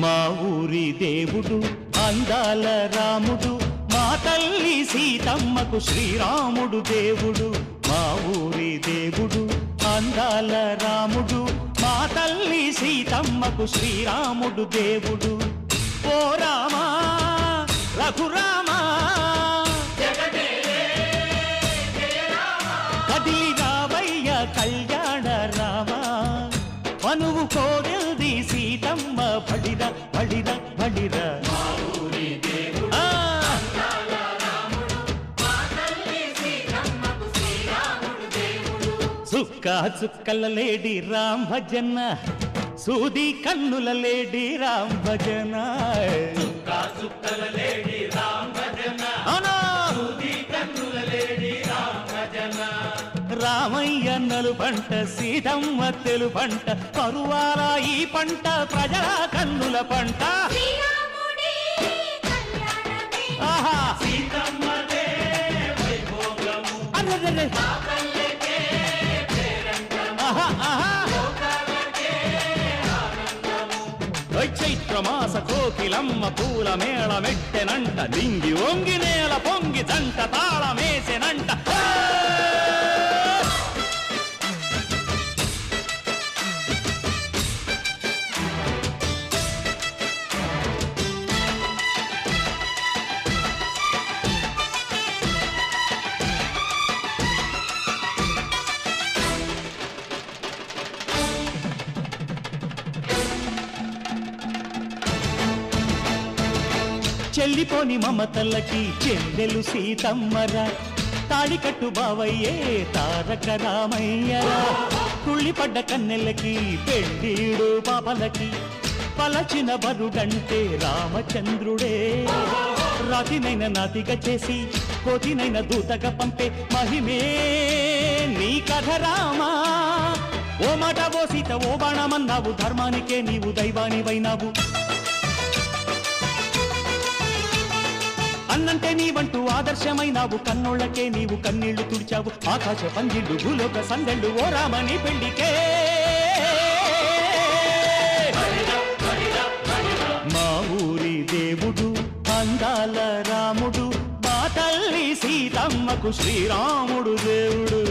మా ఊరి దేవుడు అందాల రాముడు, మా తల్లి సీతమ్మకు శ్రీరాముడు దేవుడు. మా ఊరి దేవుడు అందాల రాముడు, మా తల్లి సీతమ్మకు శ్రీరాముడు దేవుడు. ఓ రామా రఘురామా కదిలి రావయ్య కళ్యాణ రామా, మనువు కోవెల్ది సీతమ్మ బడిర బడిర బడిర. సుక్క చుక్కల లేడి రామ్ భజన, సూది కన్నుల లేడి రామ్ భజన. రామయ్య నలు పంట సీతమ్మ తెలు పంట, కరువాల ఈ పంట ప్రజల కన్నుల పంట. చైత్రమాస కోకిలమ్మ పూల మేళ మెట్టెనంట, లింగి ఒంగి నేల పొంగి జంట తాళమేసెనంట. చెల్లిపోని మమతల్లకి చెల్లెలు సీతమ్మరా, తాళికట్టు బావయ్యే తారక రామయ్యరా. తుళ్ళిపడ్డ కన్నెలకి పెళ్ళీడు పాపలకి, పలచిన బరుడంటే రామచంద్రుడే. రాతినైన నాతిగా చేసి కోతినైన దూతగా పంపే మహిమే నీ కథ రామా. ఓ మాట ఓ సీత ఓ బాణమన్నావు, ధర్మానికే నీవు దైవానివైనావు. అన్నంటే నీవంటూ ఆదర్శమైనావు, కన్నోళ్ళకే నీవు కన్నీళ్లు తుడిచావు. ఆకాశ పందిళ్ళు భూలోక సందళ్ళు ఓ రామని పెళ్లికే. మా ఊరి దేవుడు అందాల రాముడు, మా తల్లి సీతమ్మకు శ్రీరాముడు దేవుడు.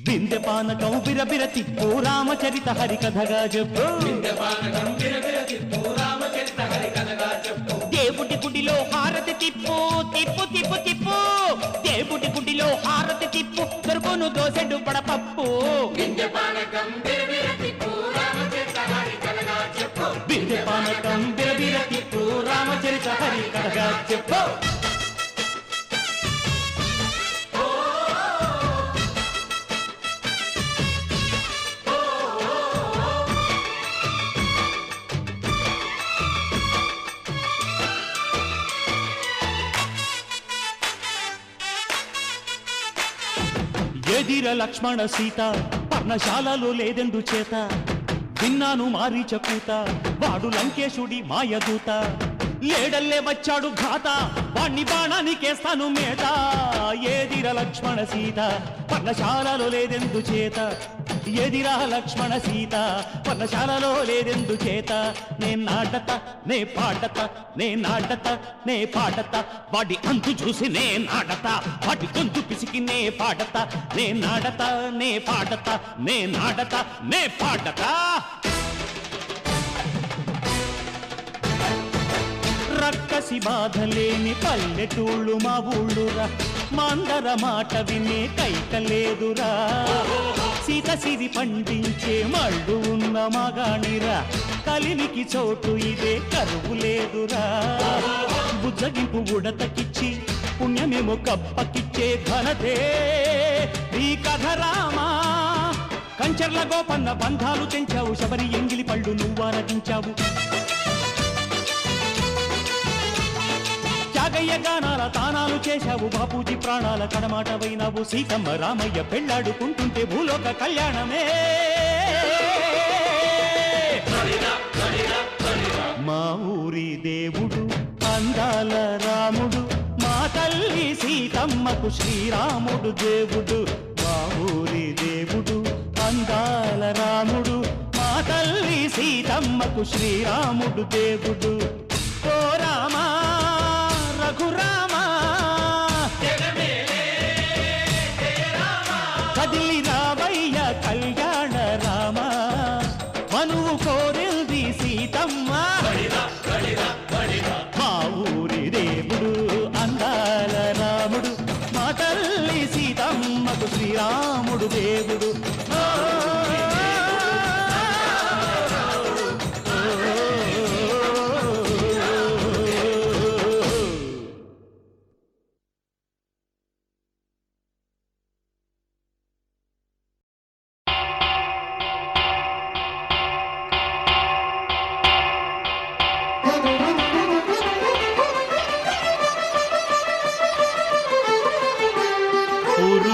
బిందె పానకం బిరబిర తిప్పు రామచరిత హరికథగా చెప్పు. దేవుడి గుడిలో హారతి తిప్పు తిప్పు తిప్పు తిప్పు, దేవుడి గుడిలో హారతి తిప్పు, దొరుకును దోసెడు పడపప్పు. బిందె పానకం బిరబిర తిప్పు రామచరిత హరికథగా చెప్పు. ఎదిర లక్ష్మణ సీత పర్ణశాలలో లేదెందు చేత, విన్నాను మారీచ కూత వాడు లంకేశుడి మాయదూత. లేడల్లే వచ్చాడు ఘాత వాణ్ణి బాణానికేస్తాను మేత. ఎదిర లక్ష్మణ సీత పర్ణశాలలో లేదెందు చేత, ఎదిరా లక్ష్మణ సీత పర్ణశాలలో లేదెందు చేత. నే నాటత నే పాటత నే నాటత నే పాటత, వాడి అంతు చూసి నే నాటత, వాడి గొంతు పిసికి నే పాటత. నే నాటత నే పాటత నే నాటత నే పాటత. రక్కసి బాధలేని పల్లెటూళ్ళు మా ఊళ్ళురా, మందర మాట వినే కైకలేదురా. సీత సిరి పండించే మళ్ళు ఉన్న మగాణిరా, కలిమికి చోటు ఇదే కర్మ లేదురా బుజ్జగింపు ఉడతకిచ్చి పుణ్యమేమో కప్పకిచ్చే ఘనతే నీ కథ రామా కంచర్ల గోపన్న బంధాలు తెంచావు శబరి ఎంగిలి పళ్ళు నువ్వారగించావు త్యాగయ్య గానాల తానాలు చేశావు బాపూజీ ప్రాణాల కడమాటవైనావు సీతమ్మ రామయ్య పెళ్ళాడుకుంటుంటే భూలోక కళ్యాణమే మా ఊరి దేవుడు అందాల రాముడు మా తల్లి సీతమ్మకు శ్రీరాముడు దేవుడు మా ఊరి దేవుడు అందాల రాముడు మా తల్లి సీతమ్మకు శ్రీరాముడు దేవుడు ఓ రామా రఘురామా కదిలి రావయ్య కళ్యాణ రామ మనువు కోరింది సీతమ్మ మా ఊరి దేవుడు అందాల రాముడు మా తల్లి సీతమ్మకు శ్రీరాముడు దేవుడు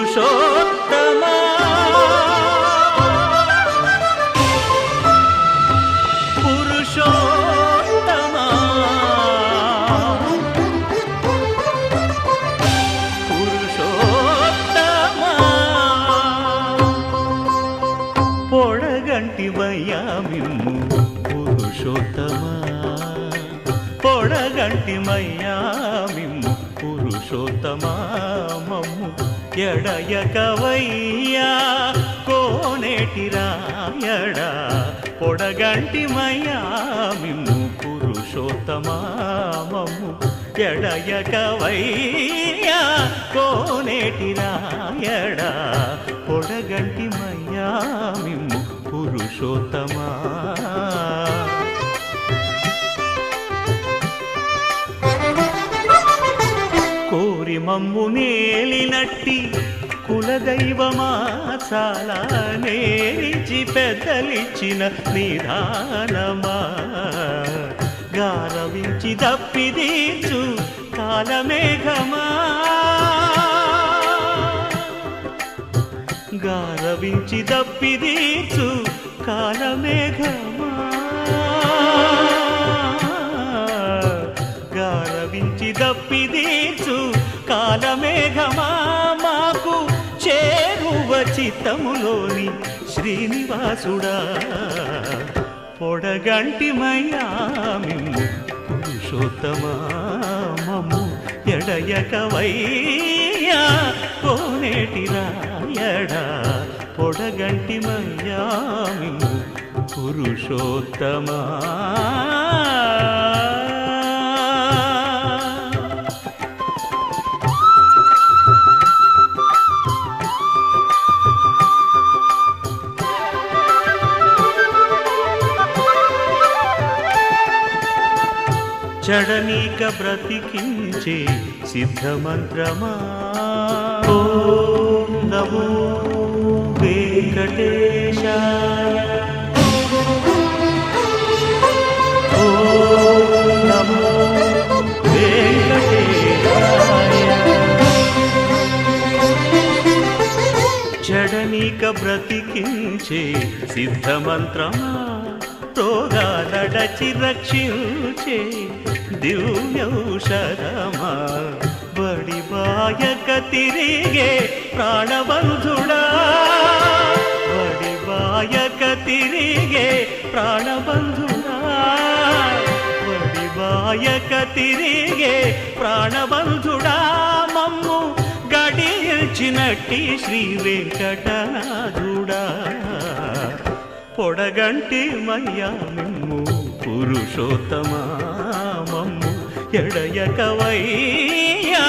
పురుషోత్తమా పురుషోత్తమా పురుషోత్తమా పొడగంటివయ్యా మిమ్ము పురుషోత్తమా పొడగంటిమయ్యా మిమ్ము పురుషోత్తమా మమ్ము ఎడయకవయ్యా కోనేటి రాయడా పొడగంటిమయ్యా మిమ్ము పురుషోత్తమా మమ్ము ఎడయకవయ్యా కోనేటి రాయడా పొడగంటిమయ్యా మిమ్ము పురుషోత్తమా కోరి మమ్ము నేలినట్టి కులదైవమా చాలా నేరిచి పెద్దలిచ్చిన నిధానమా గారవించి దప్పిదీచు కాలమేఘమా గారవించి దప్పిదీచు కాలమేఘమా గారవించి దప్పిదీచు కాలమేఘమా మాకు చేరువ చిత్తములోని శ్రీనివాసుడా పొడగంటిమయ్యా మిమ్ము పురుషోత్తమా మమ్ము ఎడయకవయ్యా కోనేటి రాయడా పొడగంటిమయ్యా మిమ్ము పురుషోత్తమా చడనీక బ్రతికించే సిద్ధమంత్రమా ఓం నమో వెంకటేశాయ ఓం నమో వెంకటేశాయ చడనీక బ్రతికించే సిద్ధమంత్రమా రోగాలడచి రక్షించే దివ్యౌషధమా బడిబాయక తిరిగే ప్రాణబంధుడా బడిబాయక తిరిగే ప్రాణబంధుడా బడిబాయక తిరిగే ప్రాణబంధుడా మమ్ము గడిచినట్టి శ్రీ వెంకటనాథుడా పొడగంటి మయ్యా మిమ్ము పురుషోత్తమా మమ్ము ఎడయకవయ్యా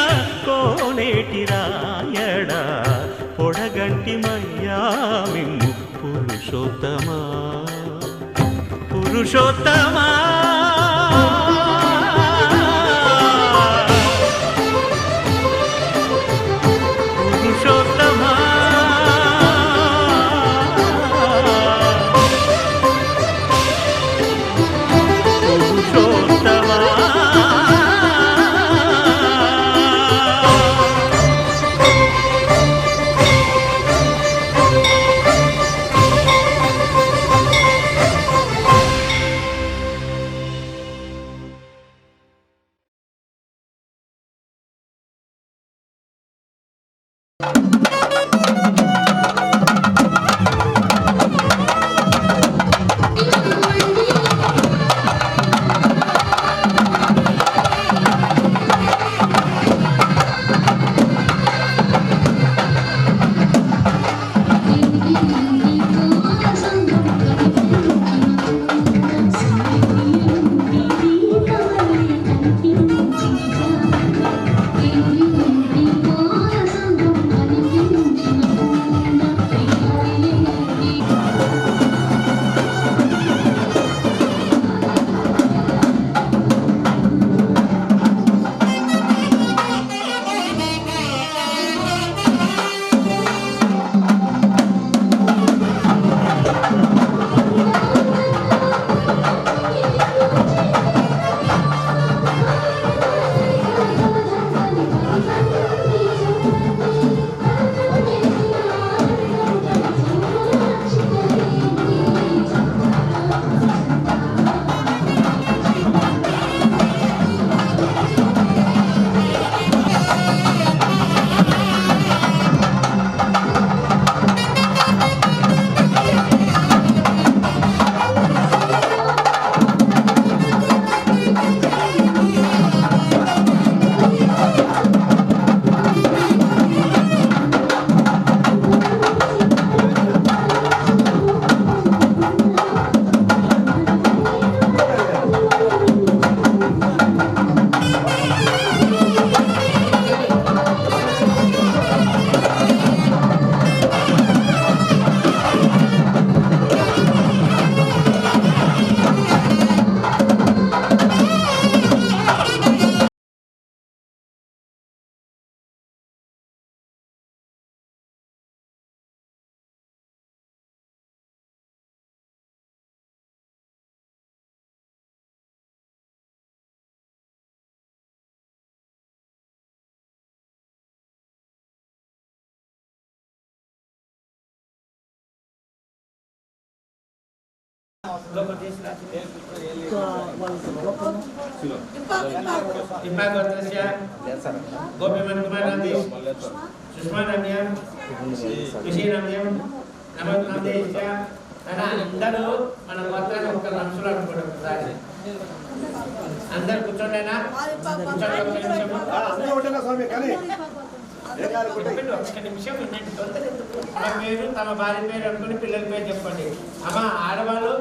కోనేటి రాయడా పొడగంటి మయ్యా మిమ్ము పురుషోత్తమా పురుషోత్తమా అందరూ మన మొత్తాన్ని ఒక రంసులు అనుకోండి ఒకసారి. అందరు కూర్చోండినా ఒక్క నిమిషం వినండి. తమ పేరు తమ భార్య పేరు అనుకుని పిల్లల పేరు చెప్పండి. అమ్మ ఆడవాళ్ళు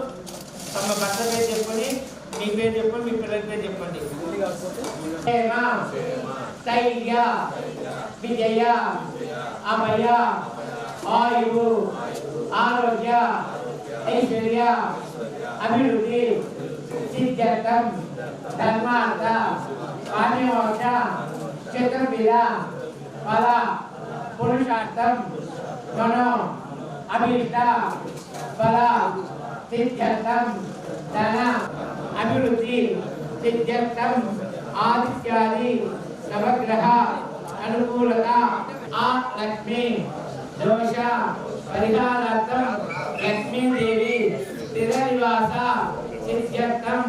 తమ భర్త పేరు చెప్పుకొని మీ పేరు చెప్పండి, మీ పిల్లల పేరు చెప్పండి. ధైర్య విజయ అభయ ఆయువు ఆరోగ్య ఐశ్వర్య అభివృద్ధి సిద్ధ్యర్థం ధర్మార్థ కామ్యమోక్ష చతుర్విధ ఫల పురుషార్థం మనో అభిష్ట ఫల సిద్ధ్యర్థం ధన అభివృద్ధి సిద్ధ్యర్థం ఆదిత్యాది నవగ్రహ అనుకూలత ఆ లక్ష్మి దోష పరిహారార్థం లక్ష్మీదేవి స్థిర నివాస సిద్ధ్యర్థం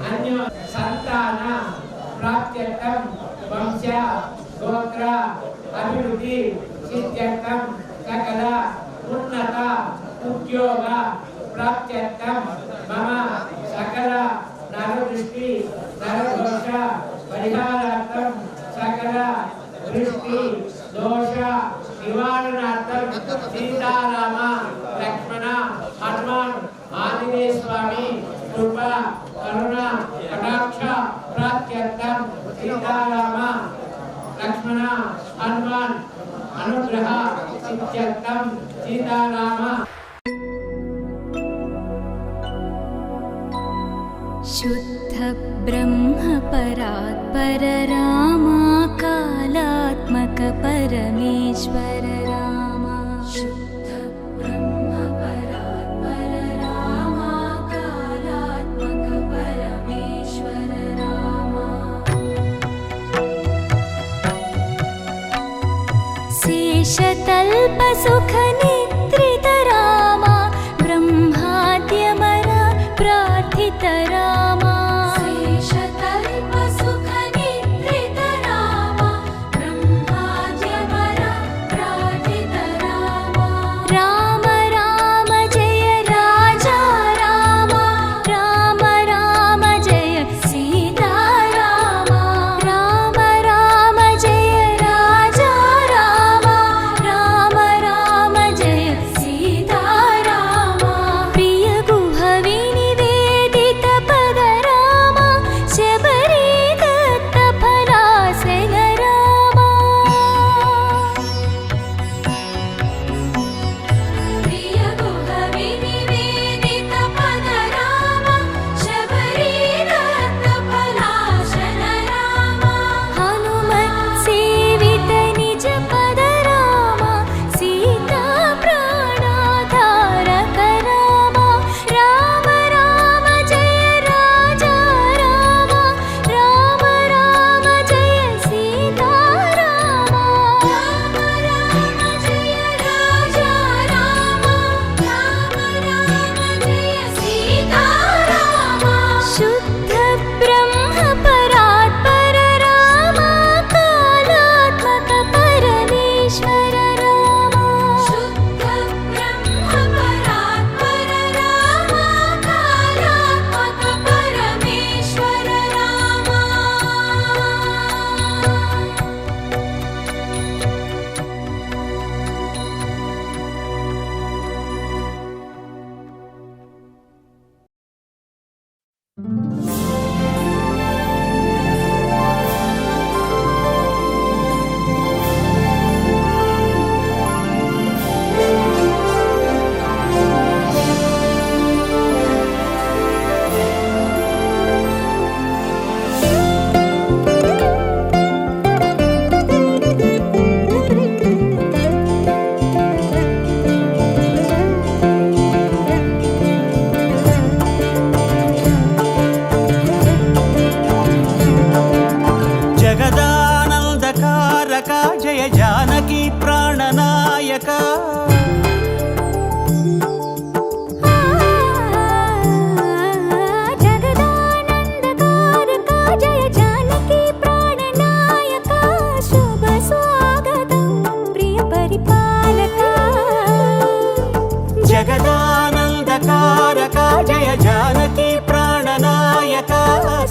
అన్య సంతాన ప్రాప్త్యర్థం వంశ గోత్ర అభివృద్ధి సిద్ధ్యర్థం సకల ఉన్నత ఉద్యోగ ప్రాప్త్యర్థం మమ సకల నరదృష్టి నరదోష పరిహారార్థం సకల దృష్టి దోష నివారణార్థం సీతారామ లక్ష్మణ హనుమాన్ ఆంజనేయ స్వామి కృప కరుణ కటాక్ష ప్రాప్త్యర్థం సీతారామ లక్ష్మణ హనుమాన్ అనుగ్రహ సిద్ధ్యర్థం సీతారామ. शुद्ध ब्रह्म परात्पर रामा कालात्मक परमेश्वर रामा. शुद्ध ब्रह्म परात्पर रामा कालात्मक परमेश्वर रामा. शेषतल्प सुख निद्रित रामा ब्रह्माद्यमर प्रार्थित रामा. शेषतल्प सुख निद्रित रामा ब्रह्माद्यमर प्रार्थित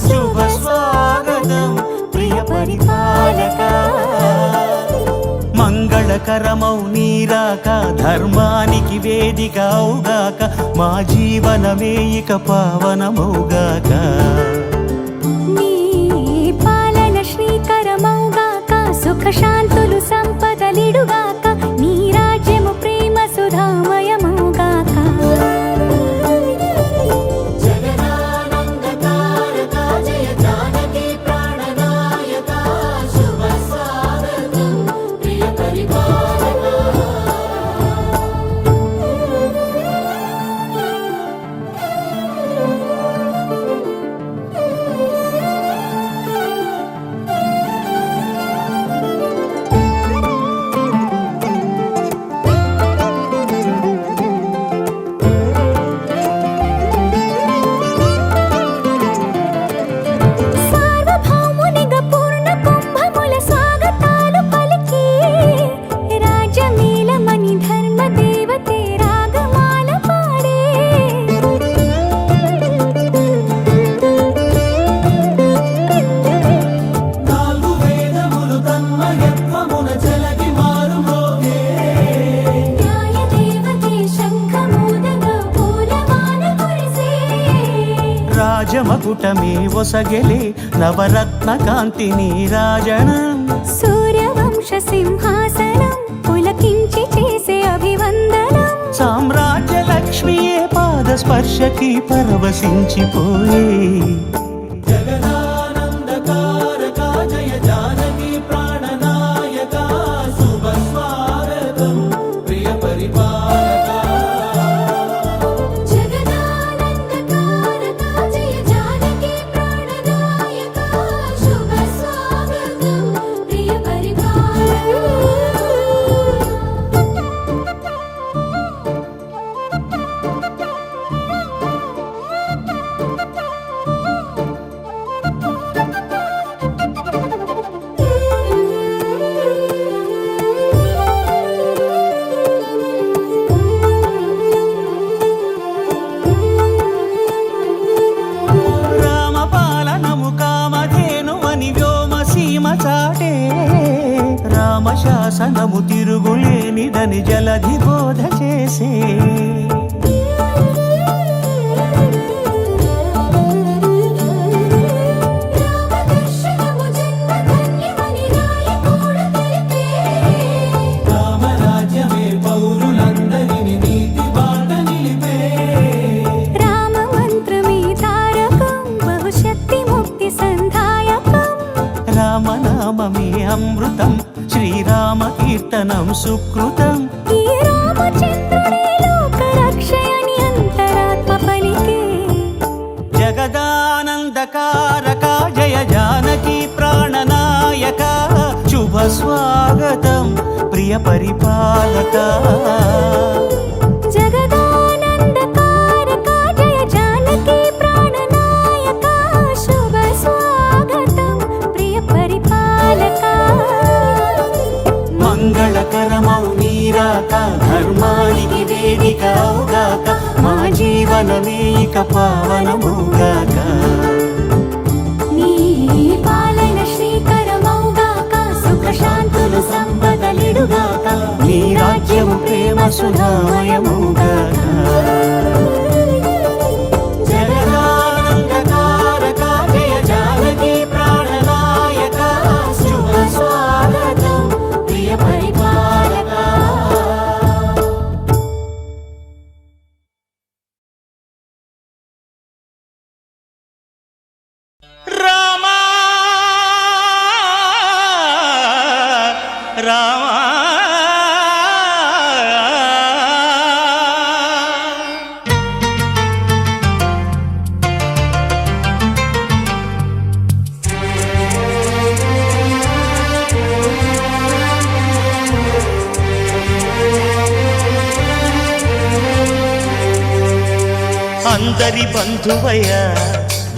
శుభ స్వాగతం ప్రియ పరిపాలక మంగళకరమౌ నీరాక ధర్మానికి వేదిక అవుగాక మా జీవనమే ఇక పావనమౌగాక నీ పాలన శ్రీకరమౌగాక సుఖ శాంతులు సంపదలిడుగాక నీ రాజ్యము ప్రేమ సుధామయమౌగాక సార్వభౌమునిగా పూర్ణ కుంభముల స్వాగతాలు పలికి రాజమేళమణి ధర్మ దేవతే రాగమాల పాడే నాలుగు వేదములు తన్మయత్వమున చెలగి మారు మ్రోగే న్యాయ దేవతే శంఖమూదగా పూలమాల కురిసే రాజమకుటమే ఒసగెలే నవరత్న కాంతి నీరాజనం సూర్యవంశ సింహాసనం పులకించి చేసే అభివందనం సామ్రాజ్య లక్ష్మియే పాద స్పర్శకి పరవశించిపోయే జగదానందకారక జయ జానకి ప్రాణనాయక శుభ స్వాగతం ప్రియ పరిపాలక జగదానందకారక జయ జానకి ప్రాణనాయక శుభ స్వాగతం ప్రియ పరిపాలక రామపాలనము కామధేనువని వ్యోమసీమ చాటే రామశాసనము తిరుగులేనిదని జలధి బోధ చేసే రామదర్శనము జన్మధన్యమని రాయకూడ తెలిపే రామరాజ్యమే పౌరులందరిని నీతి బాట నిలిపే రామమంత్రమే తారకం బహుశక్తి ముక్తి సంధాయకం రామనామమే అమృతం శ్రీరామ కీర్తనం సుకృతం ఈ రామచంద్రుడే లోక రక్షయని అంతరాత్మ పలికే జగదానందకారక జయ జానకి ప్రాణనాయక శుభ స్వాగతం ప్రియ పరిపాలక జగదానందకారక జయ జానకి ప్రాణనాయక శుభ స్వాగతం ప్రియ పరిపాలక మంగళకరమౌ నీరాక ధర్మానికి వేదిక అవుగాక మా జీవనమే ఇక పావనమౌగాక నీ పాలన శ్రీకరమౌగాక సుఖ శాంతులు సంపదలిడుగాక నీ రాజ్యము ప్రేమ సుధామయమౌగాక జగదానందకారక జయ జానకి ప్రాణనాయక శుభ స్వాగతం ప్రియ పరిపాలక రామా రామా అందరి బంధువయ్య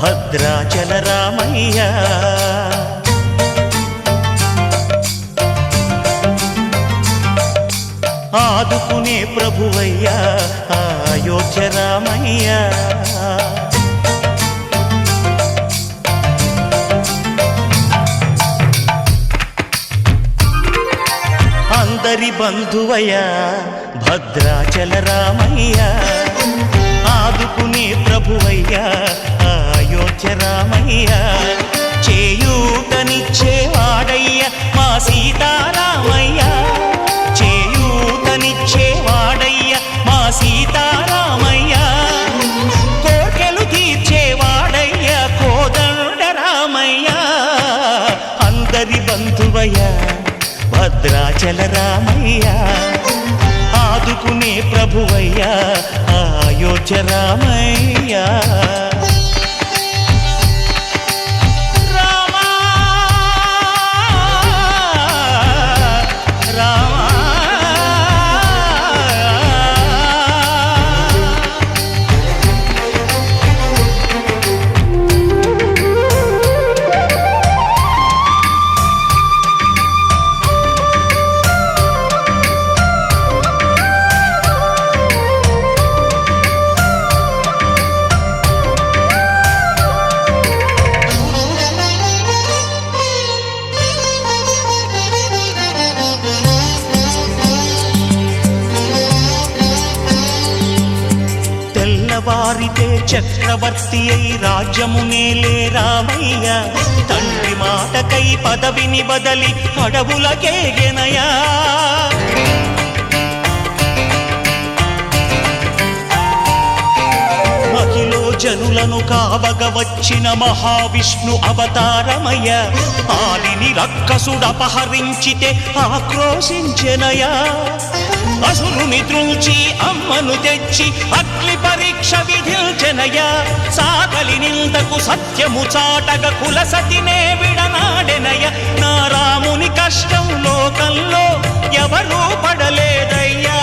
భద్రాచల రామయ్య ఆదుకునే ప్రభువయ్యా అయోధ్య రామయ్య అందరి బంధువయ్యా భద్రాచల రామయ్య, ఆదుకునే ప్రభువయ్యా అయోధ్య రామయ్య, చేయూతనిచ్చేవాడయ్య మా సీతారామయ్య, చేయూతనిచ్చేవాడయ్య మా సీతారామయ్య, కోర్కెలు తీర్చేవాడయ్య కోదండ రామయ్య, అందరి బంధువయ్య భద్రాచల రామయ్య, ఆదుకునే ప్రభువయ్య అయోధ్య రామయ్య. వారితే చక్రవర్తి అయి రాజ్యమునేలే రామయ్య, తండ్రి మాటకై పదవిని బదలి అడవులకేగెనయా, మహిలో జనులను కావగ వచ్చిన మహావిష్ణు అవతారమయ్య, ఆలిని రక్కసుడపహరించితే ఆక్రోశించెనయా, అసురుని త్రుంచి అమ్మను తెచ్చి అగ్ని పరీక్ష విధించెనయా, సాగలి నిందకు సత్యము చాటగ కులసతినే విడనాడెనయ, నా రాముని కష్టం లోకంలో ఎవరూ పడలేదయ్యా.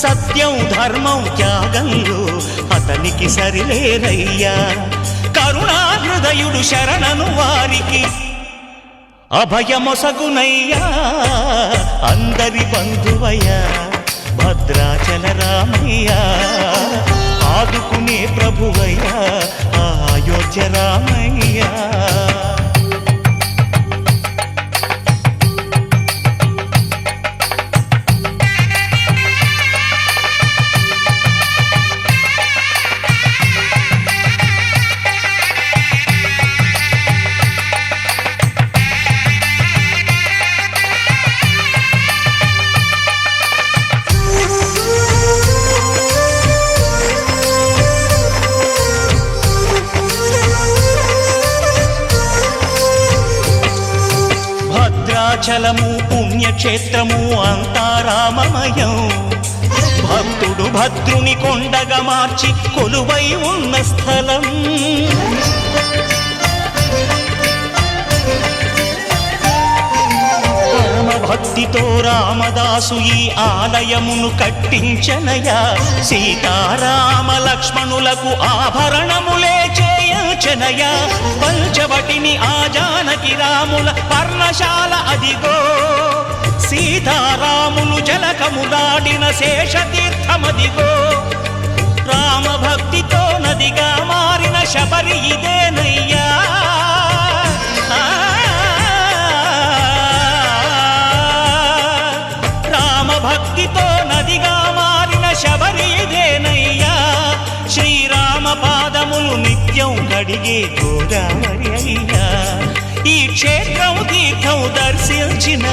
సత్యం ధర్మం త్యాగంలో అతనికి సరిలేరయ్యా, కరుణా హృదయుడు శరణను వారికి అభయమొసగునయ్యా, అందరి బంధువయ్యా భద్రాచల రామయ్య, ఆదుకునే ప్రభువయ్యా అయోధ్య రామయ్య. భద్రాచలము పుణ్యక్షేత్రము అంతా రామమయం, భక్తుడు భద్రుని కొండగా మార్చి కొలువై ఉన్న స్థలం, పరమ భక్తితో రామదాసు ఈ ఆలయమును కట్టించనయా, సీతారామ లక్ష్మణులకు ఆభరణములే చేయచనయా, పంచవటిని ఆ జానకి రాముల పర్ణశాల అదిగో, సీతారాములు జలకములాడిన శేషతీర్థమదిగో, రామభక్తితో నదిగా మారిన శబరి ఇదేనయ్యా. శ్రీరామ పాదములు నిత్యం కడిగే గోదావరి అయ్యా ఈ క్షేత్రం తీర్థం దర్శించిన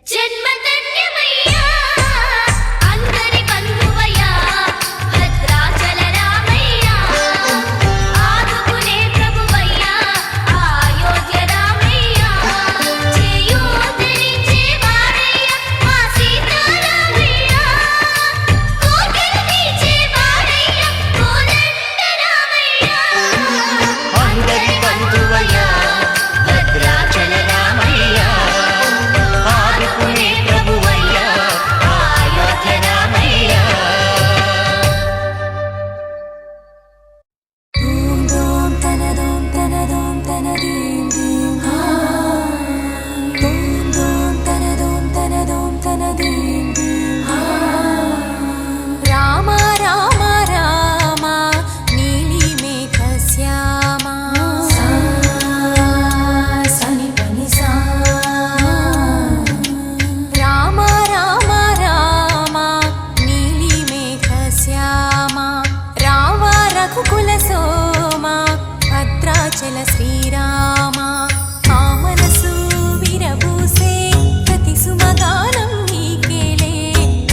జన్మధన్యమయ్యా అందరి బంధువయ్యా భద్రాచల రామయ్యా ఆదుకునే ప్రభువయ్యా అయోధ్య రామయ్యా చేయూతనిచ్చే వాడయ్యా మా సీతారామయ్యా కోకిల తీర్చే వాడయ్యా కోదండ రామయ్యా అందరి బంధువయ్యా భద్రాచల రామయ్యా ఆదుకునే ప్రభువయ్యా అయోధ్య రామయ్యా ఓం దోం తనదోం తనదోం తనదీం దీం ఓం దోం తనదోం తనదోం తనదీం దీం రామ రామ రామ నీలి మేఘ శ్యామ సని పని సా రామ రామ రామ నీలి మేఘ శ్యామ రామ రఘుకుల సోమ భద్రాచల శ్రీరామ ఆ మనసు విరబూసే ప్రతి సుమగానం నీకేలే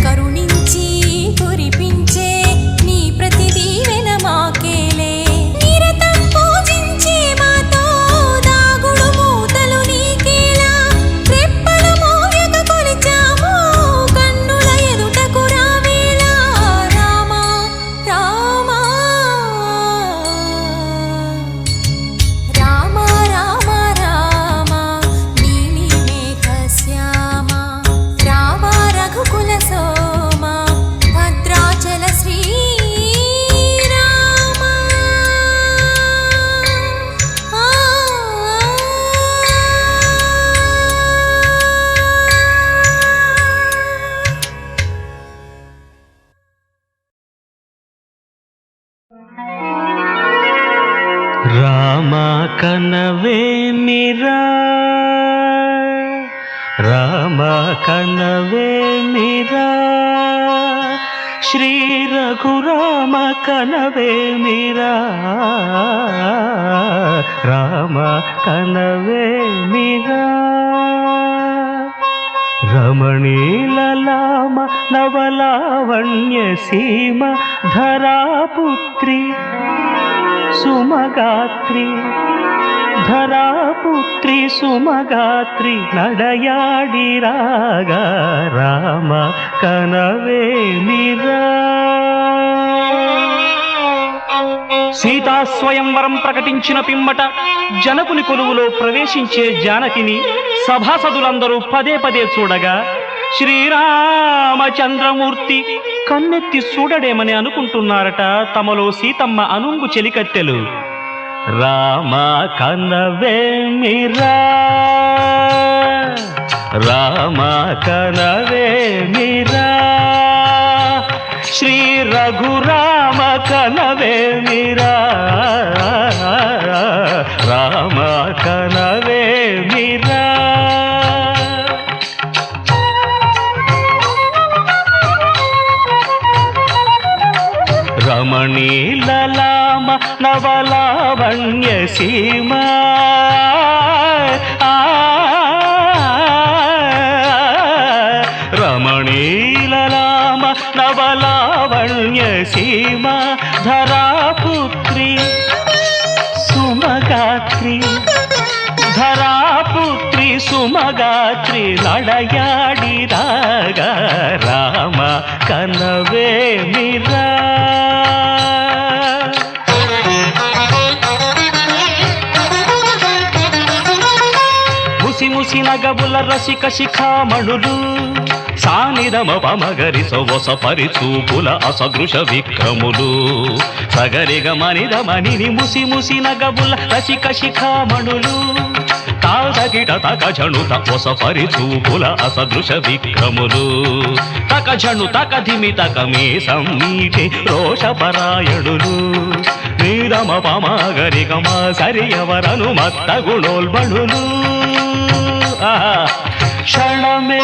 కరుణించి కురిపించే నీ ప్రతి దీవెన మాకేలే నిరతం పూజించే మాతో దాగుడు మూతలు నీకేలా రెప్పలు మోయక కొలిచాము కన్నుల ఎదుటకు రావేలా రామ రామ రామ రామ రామ నీలి మేఘ శ్యామ రామ రఘుకుల సోమ భద్రాచల శ్రీరామ రామ కనవేమిరా రామ కనవేమిరా శ్రీ రఘురామ కనవేమిరా రామ కనవేమిరా రమణీలలామ నవలావణ్య సీమ ధరాపుత్రి సుమగాత్రి ధరాపుత్రి సుమగాత్రి నడయాడి రాగా రామ కనవేమిరా సీతా స్వయంవరం ప్రకటించిన పిమ్మట జనకుని కొలువులో ప్రవేశించే జానకిని సభాసదులందరూ పదే పదే చూడగా శ్రీరామచంద్రమూర్తి కన్నెత్తి చూడడేమని అనుకుంటున్నారట తమలో సీతమ్మ అనుంగు చెలికత్తెలు. రామ కనవేమిరా రామ కనవేమిరా శ్రీ రఘురామ కనవేమిరా రామ కనవేమిరా రమణీలలామ నవలావణ్య సీమ రమణీలలామ నవలావణ్య సీమ ధరాపుత్రి సుమగాత్రి ధరాపుత్రి సుమగాత్రి నడయాడి రాగా రామ కనవేమిరా ముసి ముసి నగబుల రసిక శిఖామణులు సానిదమ పమగరి సొవస పరిచూపుల అసదృశ విక్రములు సగరిగ మనిదమని ముసి ముసి నగబుల రసిక శిఖామణులు తాదగిట తక జణుత ఒస పరిచూపుల అసదృశ విక్రములు తక జణు తక ధిమి తక మే సమ్మీటి రోషపరాయణులు నీరమ పమగరి గమ సరియవరను మత్త గుణోల్బణులు క్షణమే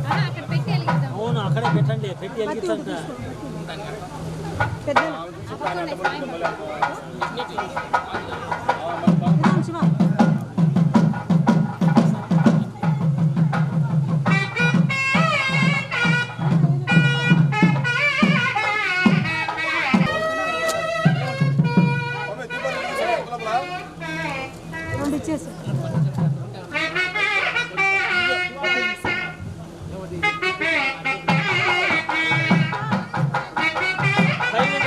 అవును అక్కడే పెట్టండి, పెట్టి వెలిగించండి.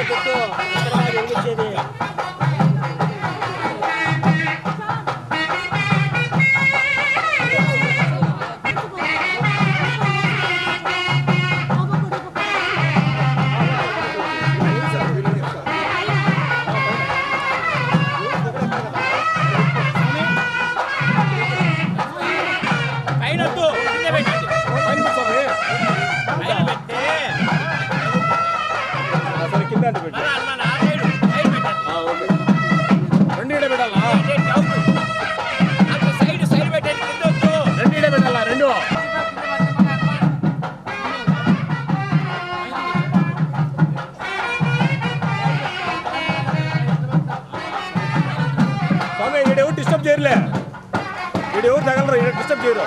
పెట్టు వెలిగించేది. డిస్టర్బ్ చేయలే, వీడు ఎవరు తగలరు, ఇక్కడ డిస్టర్బ్ చేయరు.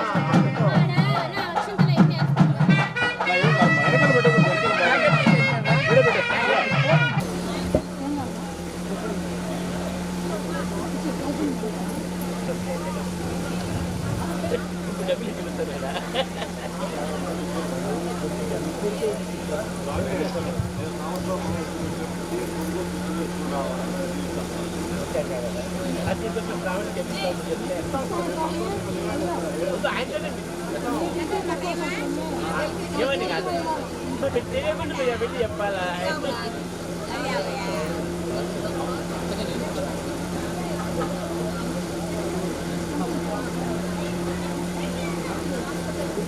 ఏమని కాదు తెలియకుండా పెట్టి చెప్పాలా?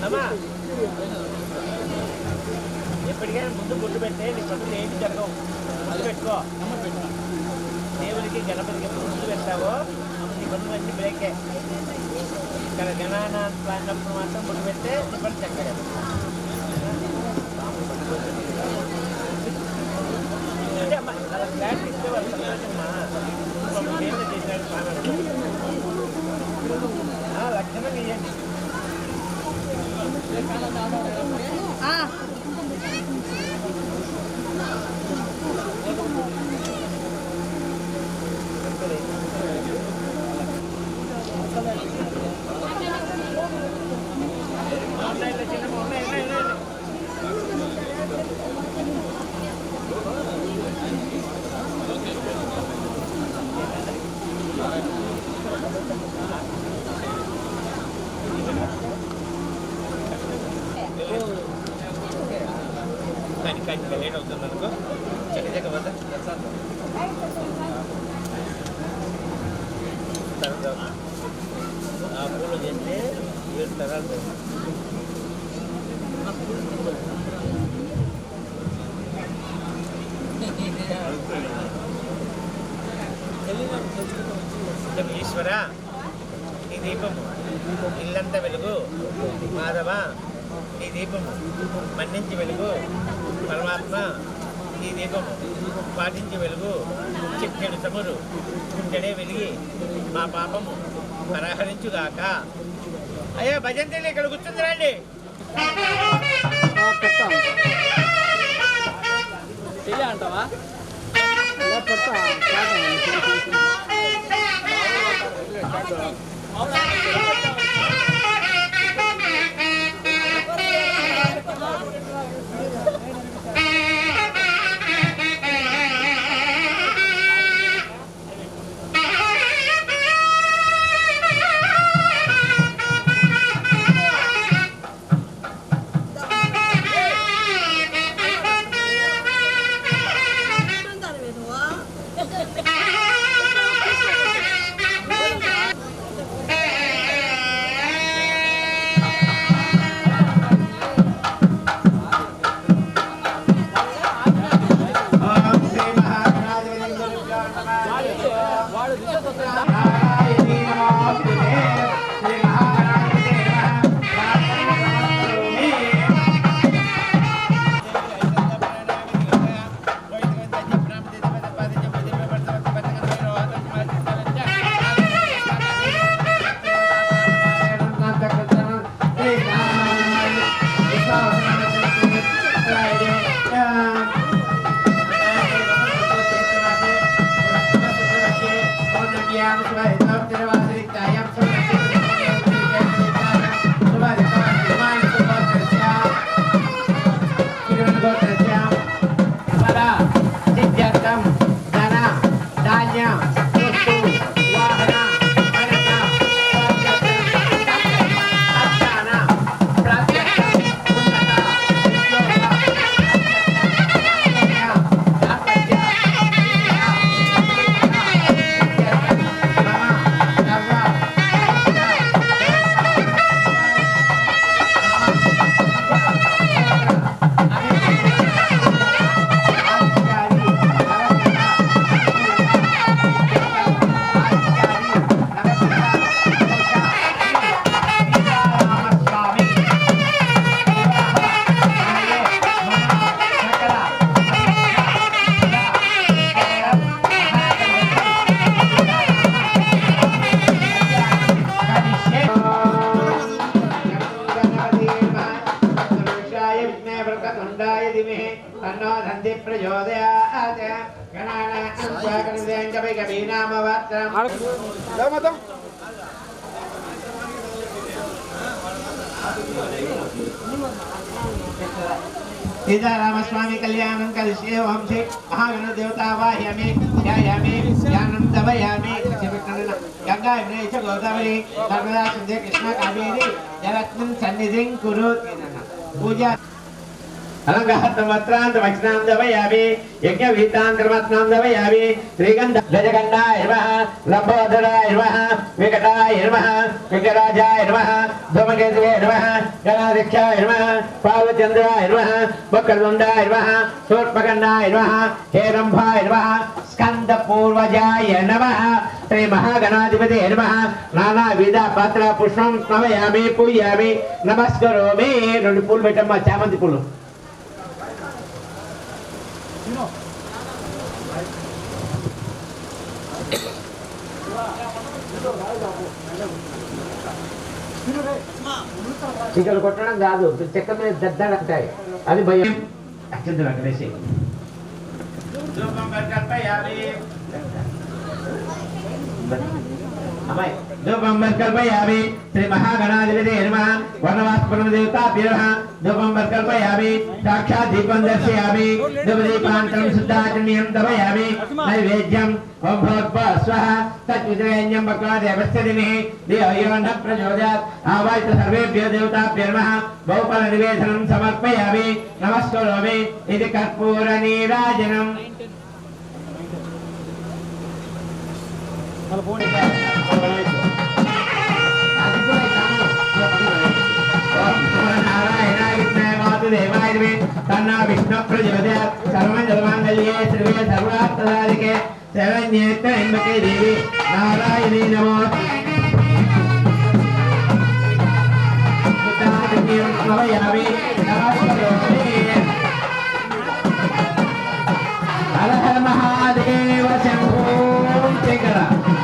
అమ్మా ఎప్పటికైనా ముందు గుడ్డు పెట్టే నీ పనులు ఏంటి జరగవు. ముందు పెట్టుకో, దేవుడికి గణపతికి ఎప్పుడు ముందు పెట్టావో నీ పనులు అన్ని బ్రేకే. ఇక్కడ గణానాథ్ అన్నప్పుడు మాత్రం ముందు పెడితే నీ పని చక్కగా. అంటే అమ్మా అలా ఫ్లాట్ ఇస్తే వాళ్ళు సంతోషమ్మా. చేసినాడు స్వామి లక్షణంగా ఇవ్వండి. కానీ లేట్ అవుతుంది అనుకో, చక్క పోతే ఆ పూలు చేస్తే 7 తరాలు. ఈశ్వర నీ దీపము ఇల్లంతా వెలుగు, మాధవ నీ దీపము మన్నించి వెలుగు, పరమాత్మ నీ దీపము పాటించి వెలుగు, చిట్టెడు చమురు గుండెడే వెలిగి మా పాపము పరాహరించుగాక. అయ్యా భజంత్రి ఇక్కడ కూర్చుంది రండి. అంటావా? वक्रतुण्डाय धीमहि तन्नो दन्ति प्रचोदयात् गणानां स्वागतं कविनामवत्रम् सीतारामस्वामी कल्याणं करिष्ये वंशे महागण देवता वाह्यामि ध्यायामि ध्यानं दवयामि गंगा यमुने च गोदावरी नर्मदा सिन्धु कृष्णा कावेरी जलस्मिन् सन्निधिं कुरु पूजा अलंकाहतवत्रान्तमक्षणां दवयामि यज्ञवीतान्तरमत्नां दवयामि श्रीगन्ध गजगण्डाय नमः लम्बोदराय नमः विकटाय नमः विकराजाय नमः धूमकेतवे नमः गणाध्यक्षाय नमः पार्वचन्द्राय नमः वक्रतुण्डाय नमः शूर्पकर्णाय नमः हेरम्भाय नमः स्कन्दपूर्वजाय नमः श्री महागणाधिपते नमः नानाविध पत्र पुष्पं समयामि पूजयामि नमस्करोमि రెండు పూలు పెట్టమ్మా చామంతి పూలు ఇక్కడ కొట్టడం కాదు చెక్క మీద దద్దడతాయి అది భయం అత్యంత వెంకటేశ్వర धूपं कल्पयामि श्री महागणाधिपते नमः वर्णवास्परम देवताभ्यो नमः धूपं कल्पयामि साक्षात् दीपं दर्शयामि धूपदीपान्तरं शुद्धाचमनीयं दर्शयामि नैवेद्यं ओम भूर्भुवः स्वः तद्वितरेण्यं भक्त्वादेवस्यदिभिः धियो यो नः प्रचोदयात् आवाहित सर्वेभ्यो देवताभ्यो नमः बहुफलनिवेदनं समर्पयामि नमस्करोमि इति कर्पूरनीराजनम् तन्ना विष्णु प्रचोदयात् सर्वं जलमांगल्ये सर्वे सर्वार्थसाधिके शरण्ये त्र्यंबके देवी नारायणी नमोस्तुते हर हर महादेव शंभो शंकर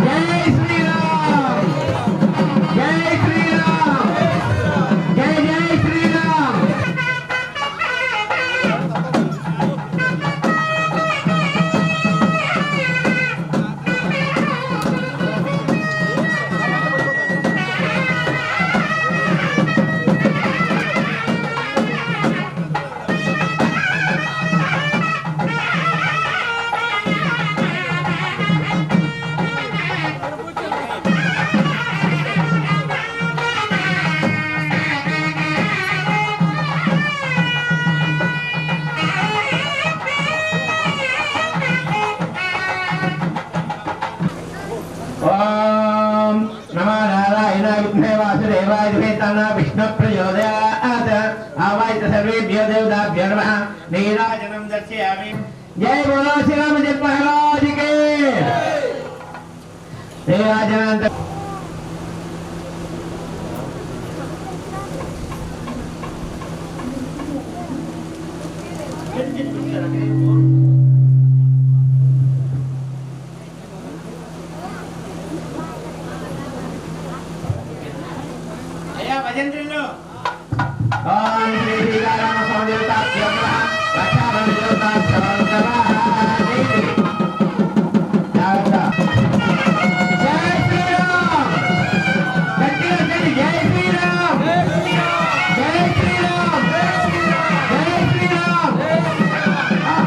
जय श्री राम जय श्री राम जय जय श्री राम ओम नमो नारायणाय विद्महे वासुदेवाय धीमहि तन्नो विष्णुः प्रचोदयात् आवाहित सर्वेभ्यो देवताभ्यो नमः नीराजनं दर्शयामि जय बोलो श्री रामचंद्र महाराज की नीराजनं भजंत्रिलो ओम श्री सीताराम स्वामी देवताभ्यो नमः रक्षाबंधन देवताभ्यो नमः जय श्री राम गट्टिगा जय श्री राम जय श्री राम जय श्री राम जय श्री राम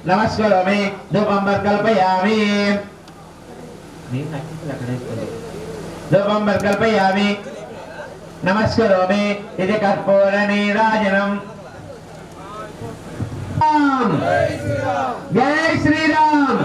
నమస్కారమే ధూపం కల్పయామి ధూపం కల్పయామి నమస్కారమే ఇది కర్పూర నీరాజనం జై శ్రీరామ్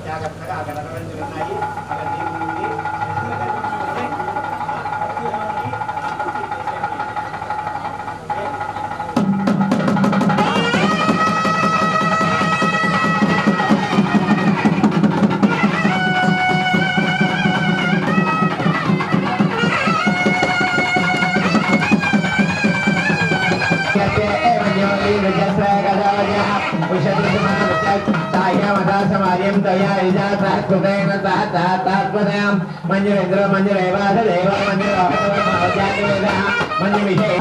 జాగ్రత్తగా అక్కడ ఉన్నాయి అక్కడ మంజురేంద్ర మంజురేవాస దేవ మంజువిషయ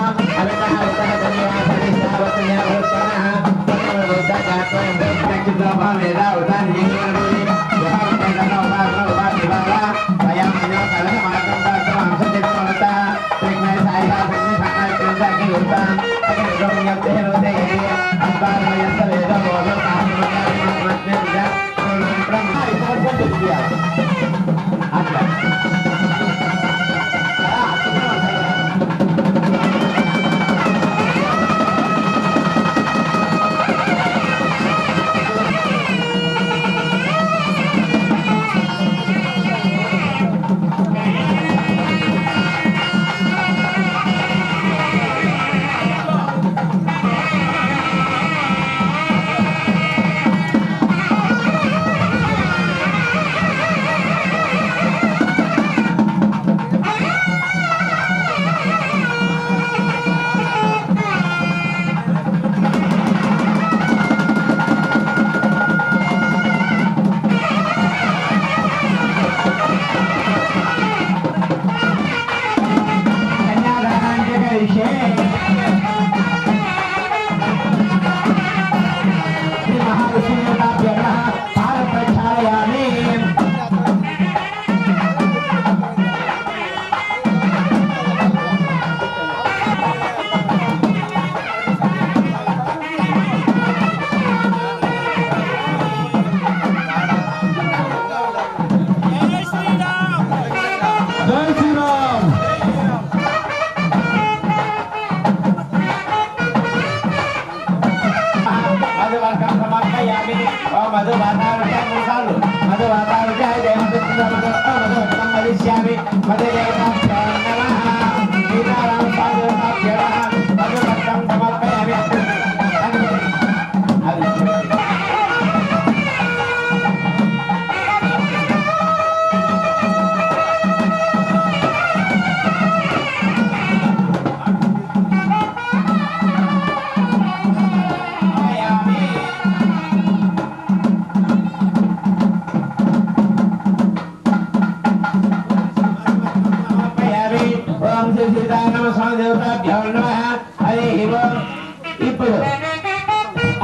ఇప్పుడు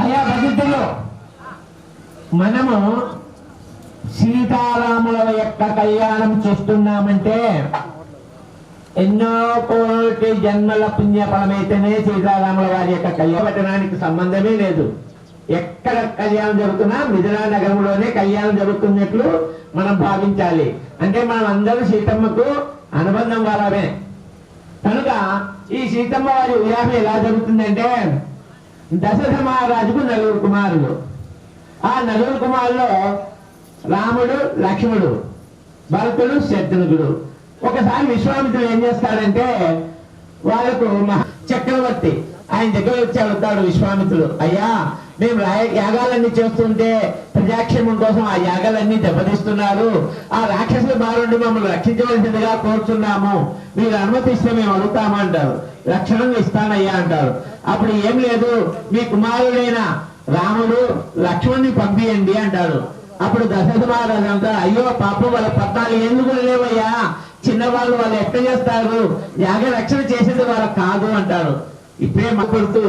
అయా భక్తులు మనము సీతారాముల యొక్క కళ్యాణం చూస్తున్నామంటే ఎన్నో కోటి జన్మల పుణ్యఫలమైతేనే సీతారాముల వారి యొక్క కళ్యాణానికి సంబంధమే లేదు. ఎక్కడ కళ్యాణం జరుగుతున్నా మిథిలా నగరంలోనే కళ్యాణం జరుగుతున్నట్లు మనం భావించాలి. అంటే మనం అందరూ సీతమ్మకు అనుబంధం వారమే కనుక ఈ సీతమ్మ వారి వివాహం ఎలా జరుగుతుందంటే, దశరథ మహారాజుకు 4 కుమారులు. ఆ 4 కుమారుల్లో రాముడు, లక్ష్మణుడు, భరతుడు, శత్రుఘ్నుడు. ఒకసారి విశ్వామిత్రుడు ఏం చేస్తాడంటే, వాళ్ళకు చక్రవర్తి ఆయన దగ్గర వచ్చి అడుగుతాడు విశ్వామిత్రుడు, అయ్యా మేము యాగాలన్నీ చేస్తుంటే ప్రజాక్షేమం కోసం ఆ యాగాలన్నీ దెబ్బతీస్తున్నారు, ఆ రాక్షసుల బారి నుండి మమ్మల్ని రక్షించవలసిందిగా కోరుతున్నాము, మీరు అనుమతిస్తే మేము అడుగుతాము అంటారు. రక్షణంగా ఇస్తానయ్యా అంటారు. అప్పుడు ఏం లేదు, మీ కుమారుడైన రాముడు లక్ష్మణ్ణి పంపియండి అంటాడు. అప్పుడు దశరథ మహారాజు అంటారు, అయ్యో పాపం వాళ్ళ 14 ఏళ్ళు కూడా లేవయ్యా, చిన్నవాళ్ళు వాళ్ళు ఎక్కడ చేస్తారు, యాగ రక్షణ చేసేది వాళ్ళకి కాదు అంటాడు. ఇప్పుడే మాట్లాడుతూ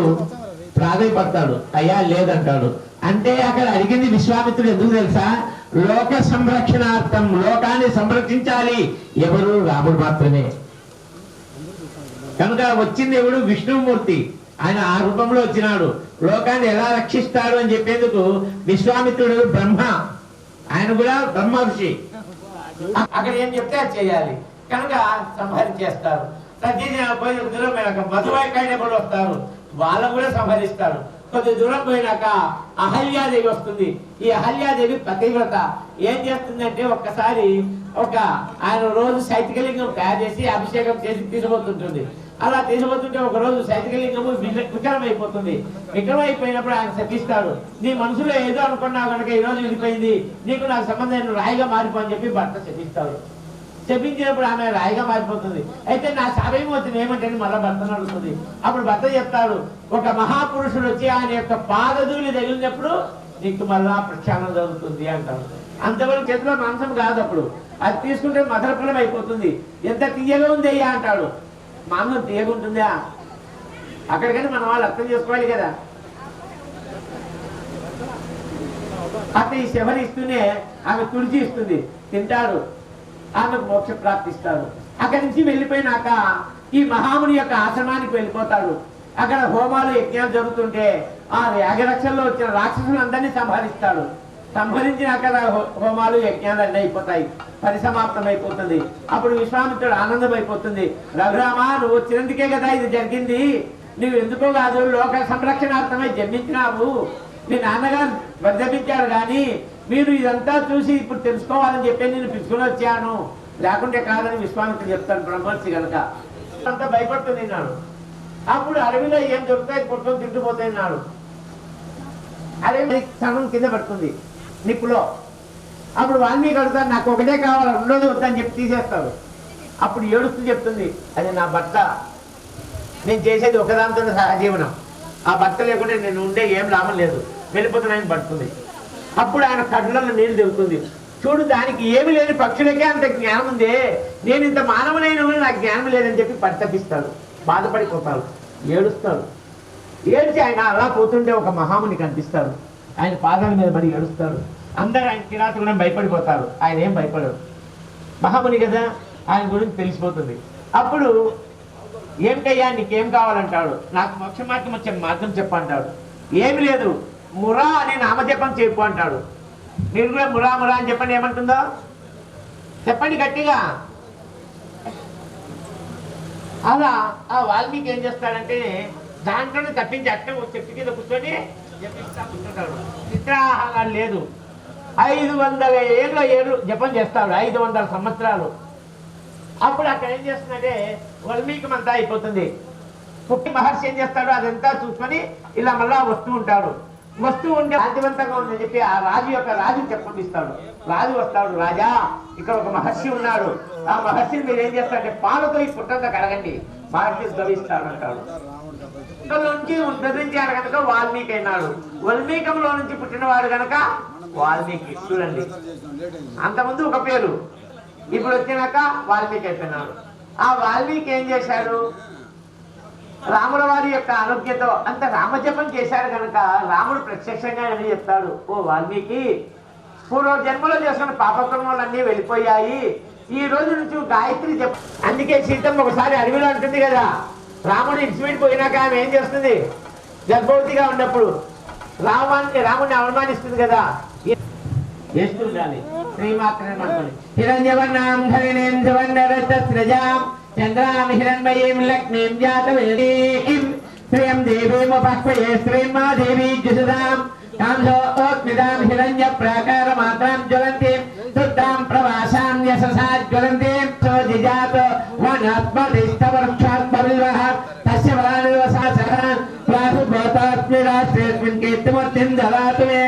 ప్రాధాయపడతాడు, అయ్యా లేదంటాడు. అంటే అక్కడ అడిగింది విశ్వామిత్రుడు ఎందుకు తెలుసా, లోక సంరక్షణార్థం, లోకాన్ని సంరక్షించాలి ఎవరు, రాముడు మాత్రమే. కనుక వచ్చింది ఎవడు, విష్ణుమూర్తి. ఆయన ఆ రూపంలో వచ్చినాడు. లోకాన్ని ఎలా రక్షిస్తాడు అని చెప్పేందుకు విశ్వామిత్రుడు బ్రహ్మ, ఆయన కూడా బ్రహ్మర్షి. అక్కడ ఏం చెప్తే అది చేయాలి కనుక సంహరించేస్తారు. మధువైకైనా కూడా వస్తారు, వాళ్ళకు కూడా సంహరిస్తారు. కొద్ది దూరం పోయినాక అహల్యాదేవి వస్తుంది. ఈ అహల్యాదేవి పతివ్రత ఏం చేస్తుందంటే, ఒక్కసారి ఆయన రోజు శైతికలింగం తయారు చేసి అభిషేకం చేసి తీసుకుపోతుంటుంది. అలా తీసుకుపోతుంటే ఒక రోజు శైతికలింగము వికలం అయిపోతుంది. వికలం అయిపోయినప్పుడు ఆయన శపిస్తాడు, నీ మనసులో ఏదో అనుకున్నావు కనుక ఈ రోజు విడిపోయింది, నీకు నాకు సంబంధం రాయిగా మారిపో అని చెప్పి భర్త శపిస్తాడు. శపించినప్పుడు ఆమె రాయిగా మారిపోతుంది. అయితే నా శాపం వచ్చింది ఏమంటే మళ్ళీ భర్తను అడుగుతుంది. అప్పుడు భర్త చెప్తాడు, ఒక మహాపురుషుడు వచ్చి ఆయన యొక్క పాదధూళి తగిలినప్పుడు నీకు మళ్ళా ప్రక్షాళన జరుగుతుంది అంటాడు. అంతవరకు చేతిలో మాంసం కాదు, అప్పుడు అది తీసుకుంటే మధురఫలం అయిపోతుంది. ఎంత తీయగా ఉంది అయ్యా అంటాడు. మాంసం తీయగా ఉంటుందా? అక్కడికైనా మన వాళ్ళు అర్థం చేసుకోవాలి కదా. అట్లా ఈ శబరి ఇస్తూనే ఆమె తుడిచి ఇస్తుంది, తింటాడు, ఆమెకు మోక్ష ప్రాప్తిస్తాడు. అక్కడి నుంచి వెళ్ళిపోయినాక ఈ మహాముని యొక్క ఆశ్రమానికి వెళ్ళిపోతాడు. అక్కడ హోమాలు యజ్ఞాలు జరుగుతుంటే ఆ యాగరక్షణలో వచ్చిన రాక్షసులందరినీ సంహరిస్తాడు. సంహరించిన అక్కడ హోమాలు యజ్ఞాలు అన్నీ అయిపోతాయి, పరిసమాప్తం అయిపోతుంది. అప్పుడు విశ్వామిత్రుడు ఆనందం అయిపోతుంది. రఘురామ, నువ్వు వచ్చినందుకే కదా ఇది జరిగింది, నువ్వు ఎందుకో కాదు లోక సంరక్షణార్థమై జన్మించినావు, మీ నాన్నగారు వర్ధపించారు, కానీ మీరు ఇదంతా చూసి ఇప్పుడు తెలుసుకోవాలని చెప్పి నేను పిలుచుకుని వచ్చాను, లేకుంటే కాదని విశ్వామిత్రుడు చెప్తాను. బ్రహ్మర్షి కనుక అంతా భయపడుతుంది నాడు. అప్పుడు అడవిలో ఏం దొరుకుతాయి కొట్టుకొని తింటుపోతున్నాడు. అడవి స్థానం కింద పడుతుంది నిప్పులో. అప్పుడు వాల్మీకి అడుగుతాడు, నాకు ఒకటే కావాలి, రెండోది వద్దని చెప్పి తీసేస్తాడు. అప్పుడు ఏడుస్తూ చెప్తుంది, అది నా భర్త, నేను చేసేది ఒకదాంతో సహజీవనం, ఆ భర్త లేకుంటే నేను ఉండే ఏం లాభం లేదు, వెళ్ళిపోతున్నాయని పడుతుంది. అప్పుడు ఆయన కళ్ళల్లో నీళ్ళు దిగుతుంది. చూడు, దానికి ఏమి లేని పక్షులకే అంత జ్ఞానం ఉందే, నేను ఇంత మానవులైన నాకు జ్ఞానం లేదని చెప్పి పరితపిస్తాడు, బాధపడిపోతాడు, ఏడుస్తాడు. ఏడ్చి ఆయన అలా పోతుంటే ఒక మహాముని కనిపిస్తాడు. ఆయన పాదాల మీద పడి ఏడుస్తాడు. అందరూ ఆయన కిరాతకులను భయపడిపోతారు. ఆయన ఏం భయపడరు, మహాముని కదా, ఆయన గురించి తెలిసిపోతుంది. అప్పుడు ఏమిటయ్యా నీకేం కావాలంటాడు. నాకు మోక్ష మార్గం వచ్చే మార్గం చెప్పంటాడు. ఏమి లేదు, మురా అనే నామజపం చెప్పు అంటాడు. మీరు కూడా మురా మురా అని చెప్పండి, ఏమంటుందో చెప్పండి గట్టిగా. అలా ఆ వాల్మీకి ఏం చేస్తాడంటే దాంట్లోనే తప్పించి అట్ట చెట్టు కింద కూర్చొని కూర్చుంటాడు. నిద్రాహారాలు లేదు. 500 ఏళ్ళు జపం చేస్తాడు, 500 సంవత్సరాలు. అప్పుడు అక్కడ ఏం చేస్తుందంటే వాల్మీకి అంతా అయిపోతుంది. పుట్టి మహర్షి ఏం చేస్తాడు, అదంతా చూసుకొని ఇలా మళ్ళా వస్తూ ఉంటాడు. వస్తూ ఉంటే శాంతివంతంగా ఉందని చెప్పి ఆ రాజు చెప్పండిస్తాడు. రాజు వస్తాడు, రాజా ఇక్కడ ఒక మహర్షి ఉన్నాడు, ఆ మహర్షిని మీరు ఏం చేస్తారంటే పాలతో ఈ పుట్టంతా కడగండి, మహర్షి గవిస్తాడు అంటాడు. నుంచి ఉద్ధరించాడు కనుక వాల్మీకి అయినాడు. వాల్మీకంలో నుంచి పుట్టినవాడు కనుక వాల్మీకి. చూడండి, అంతకుముందు ఒక పేరు, ఇప్పుడు వచ్చినాక వాల్మీకి అయిపోయినాడు. ఆ వాల్మీకి ఏం చేశాడు, రాముల వారి యొక్క ఆరోగ్యతో అంత రామజపం చేశారు కనుక రాముడు ప్రత్యక్షంగా అని చెప్తాడు, ఓ వాల్మీకి, పూర్వ జన్మలో చేసిన పాపకర్మలన్నీ వెళ్ళిపోయాయి, ఈ రోజు నుంచి గాయత్రి చెప్ప. అందుకే సీతమ్మ ఒకసారి అడవిలో అంటుంది కదా, రాముడు ఇన్సిడెంట్ పోయినాక ఆమె ఏం చేస్తుంది, గర్భవతిగా ఉన్నప్పుడు రాముడిని అవమానిస్తుంది కదా, చేస్తుండాలి. శ్రీమాత్రే అనుకోండి. హిరణ్యవర్ణాం ధరిణీం సువర్ణరత్నస్రజాం చంద్రాం హిరణ్మయీం లక్ష్మీం జాతవేదీం శ్రీయం దేవీముపహ్వయే శ్రీమాదేవీ జుషదాం కాంసోత్మిదాం హిరణ్య ప్రాకారమాత్రాం జ్వలంతీం శుద్ధాం ప్రవాసాం యశసా జ్వలంతీం సోజిజాతో వనస్పతిష్టవృక్షాత్మవిల్వః తస్య వరానివసాసః ప్రాహుభూతాత్మిరాశ్రేస్మిన్ కీర్తిమూర్తిం దదాతు మే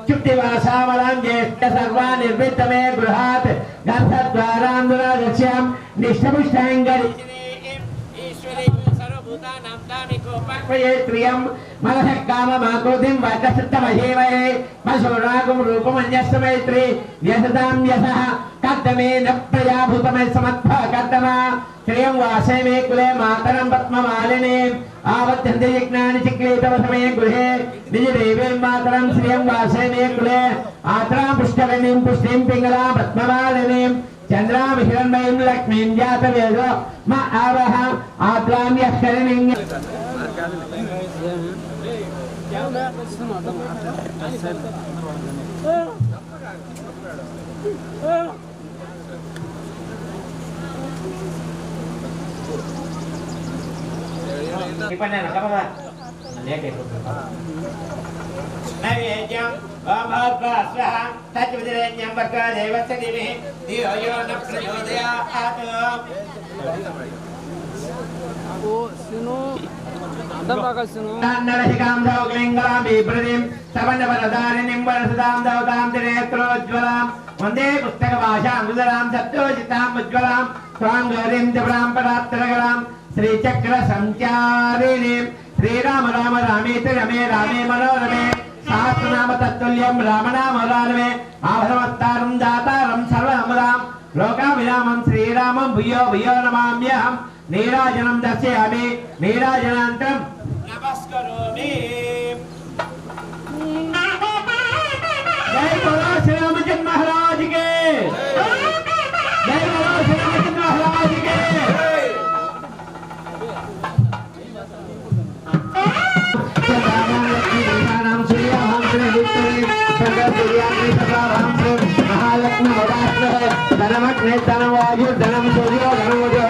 చుక్తివాసామలాం జ్యేష్ఠ సర్వా నిర్విత్త మే గృహాత్ గర్భద్వారాం దురాదక్ష్యాం నిష్ఠపుష్టాంగరి ప్రియం మనః కామమాకృతిం వచసిద్ధమహేమహే పశూరాగం రూపమన్యస్మైత్రి యశదాం యశః కర్దమేన ప్రయాభూతమై సమత్ఫ కర్దమా శ్రియం వాసే మే కులే మాతరం పద్మమాలినే ఆవద్యంతే యజ్ఞాని చిక్లీతవసమే గృహే నిజదేవీం మాతరం శ్రియం వాసే మే కులే ఆత్రాం పుష్కరిణీం పుష్టిం పింగళా పద్మమాలినీం చంద్రాం హిరణ్మయీం లక్ష్మీం జాతవేదో మా ఆవహ ఆత్రాం యఃకరిణీం. నైవేద్యం ఓంభోద్భాస్వః తద్విదిరేణ్యం భర్గో దేవస్య దివిః ధియో యో న ప్రచోదయాత్. నరసికాం సౌక్లింగళాం బిభ్రతిం సవనవరదారిణిం వరసదాం దౌతాం త్రినేత్రోజ్వలాం వందే పుస్తకభాషాం విదరాం సత్యోజితాం ఉజ్వలాం స్వాం గౌరీం త్రిపురాం పరాత్రగలాం శ్రీచక్ర సంచారిణీం శ్రీరామ రామ రామేతి రమే రామే మనోరమే సహస్రనామ తత్తుల్యం రామనామరామే ఆభరవత్తారం దాతారం సర్వనమదాం లోకాభిరామం శ్రీరామం భూయో భూయో నమామ్యహం నీరాజనం దర్శయామి నీరాజనాంతరం నమస్కరోమి. జై బోలో శ్రీరామచంద్ర మహారాజ్ కే జై బోలో శ్రీరామచంద్ర మహారాజ్ కే. महालक्ष्मी धनमग्ने धनवायु धनम सूर्यो धनमुजो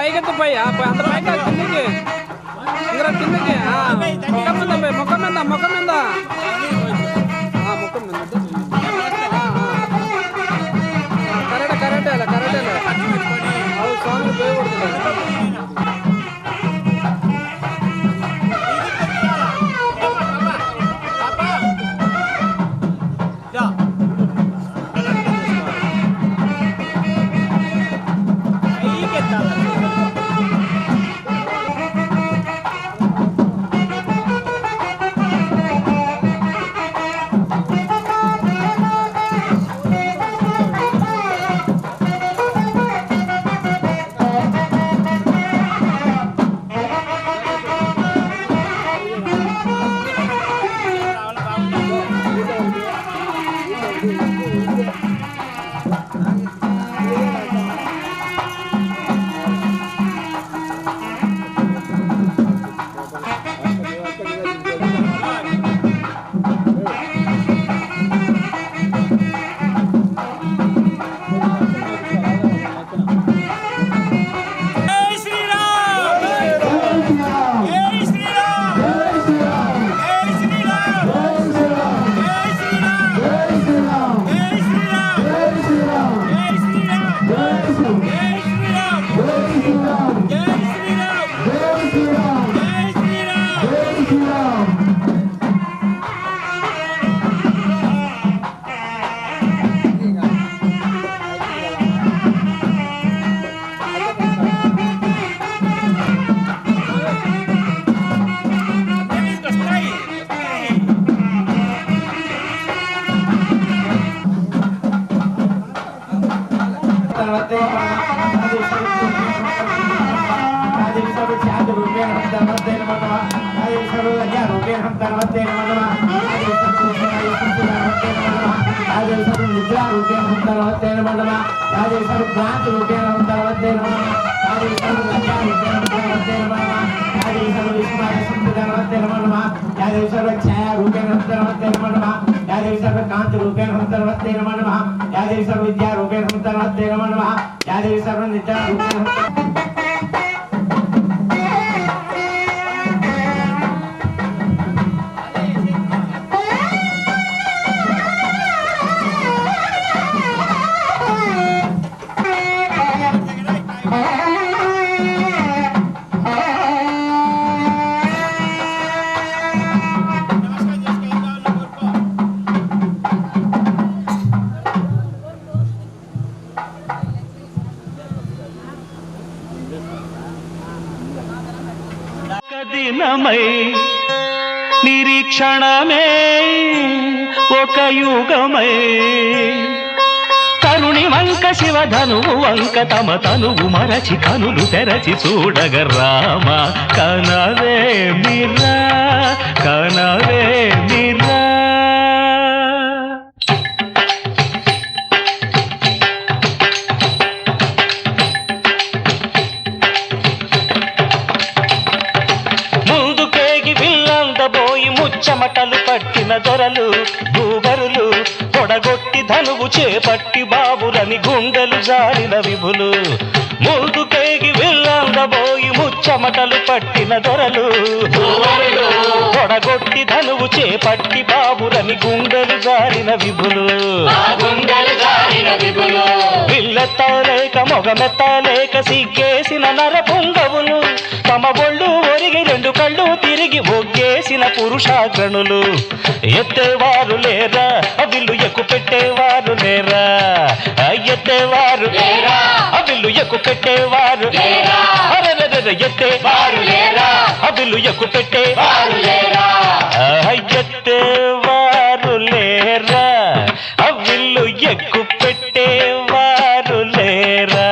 పైకెత్తు పై అంత పైకి కిందికి ఇంకా కిందికి ముఖం మీద ముఖం మీద కరెక్ట్ కరెక్టే కరెక్టే అవి స్వామి పోయకూడదు దినమై నిరీక్షణమే ఒక యుగమై తరుణి వంక శివధనువు వంక తమ తనువు మరచి కనులు తెరచి చూడగ రామ కనవే మిరా కనవే మిరా చెమటలు పట్టిన దొరలు భూగరులు పొడగొట్టి ధనువు చేపట్టి బాబులని గుండెలు జారిన విభులు ముందుకేగి వెళ్ళందబోయి ముచ్చమటలు పట్టిన దొరలు పొడగొట్టి ధనువు చేపట్టి బాబులని గుండెలు జారిన విభులు పిల్లెత్తలేక మొగమెత్తలేక సిగ్గేసిన నరపుంగవులు తమ ఒళ్ళు ఒరిగి రెండు కళ్ళు తిరిగి ఒగ్గేసిన పురుషాగ్రణులు ఎత్తేవారు లేరా అవిల్లు ఎక్కు పెట్టేవారు లేరా ఎత్తేవారు అవిల్లు ఎక్కు పెట్టేవారు ఎత్తేవారు లేరా అవిల్లు ఎక్కు పెట్టేవారు లేరా ఎత్తేవారు లేరా అవిల్లు ఎక్కు పెట్టేవారు లేరా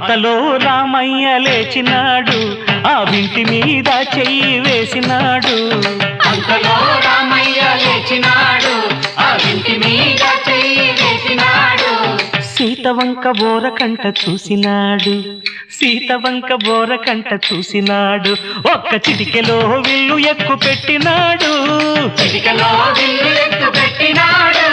అంతలో రామయ్య లేచినాడు ఆ వింటి మీద చెయ్యి వేసినాడు అంతలో రామయ్య లేచినాడు ఆ వింటి మీద చెయ్యి వేసినాడు వంక బోర కంట చూసినాడు, సీత వంక బోర కంట చూసినాడు, ఒక్క చిటికెలో విల్లు ఎక్కు పెట్టినాడు, చిటికెలో విల్లు ఎక్కు పెట్టినాడు.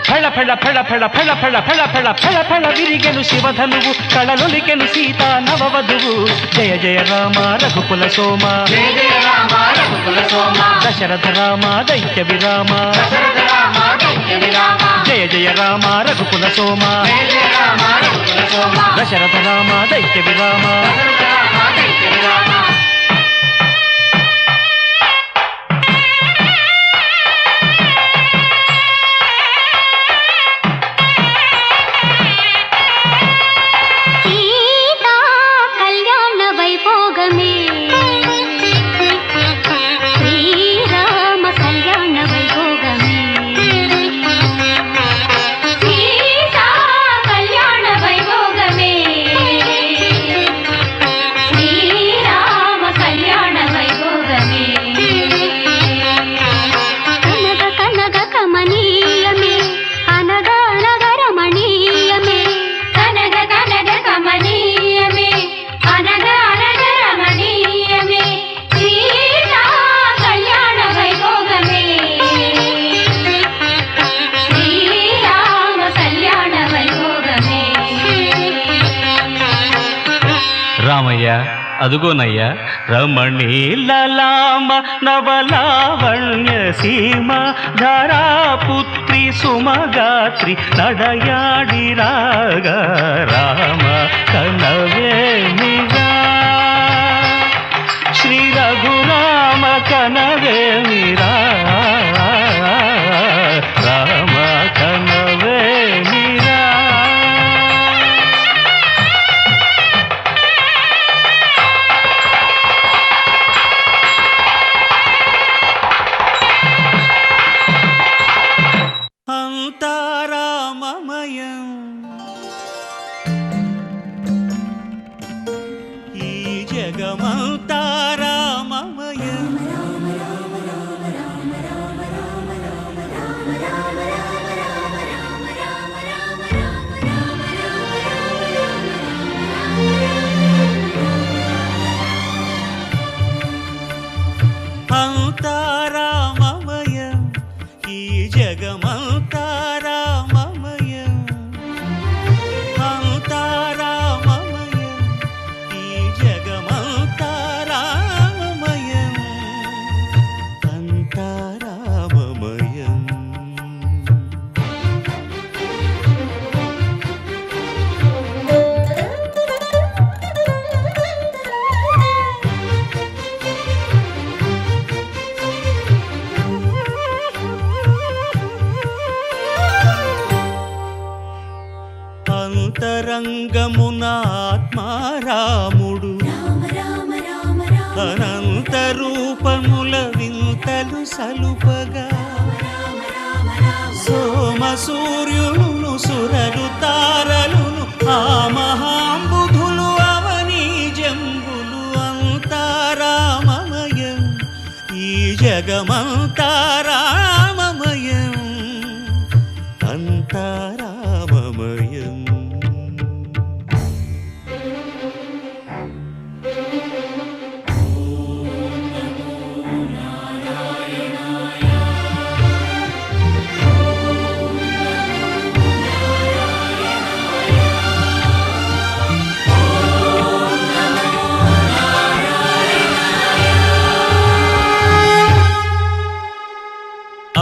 ఫళ ఫళ ఫళ ఫళ ఫళ ఫళ ఫళ ఫళ ఫళ ఫళ విరిగెను శివధనువు, కళలొలికెను సీతా నవవధువు. జయ జయ రామ రఘుకుల సోమ, జయ జయ రామ రఘుకుల సోమ, దశరథ రామ దైత్య విరామ, దశరథ రామ దైత్య విరామ. జయ జయ రామ రఘుకుల సోమ, జయ జయ రామ రఘుకుల సోమ, దశరథ రామ దైత్య విరామ, దశరథ రామ దైత్య విరామ. రామయ్య అదుగోనయ్యా రమణీలలామ నవలావణ్య సీమ ధరాపుత్రి సుమగాత్రి నడయాడి రాగా రామ కనవేమిరా, శ్రీ రఘురామ కనవేమిరా, రామ కనవేమిరా. అంతారామమయం ఈ జగమంతారామమయం, అంతారామమయం ఈ జగమంతారామమయం, అంతారామమయం ఈ జగమంతారామమయం, అంతారామమయం. అంతరంగమున ఆత్మారాముడు, అనంత రూపముల వింతలు సలుపగా, సోమ సూర్యులను సురలు తారలును ఆ మహాంబుధులు అవనీ జంబులు, అంతారామమయం ఈ జగమంతారామమయం, అంతారామమయం.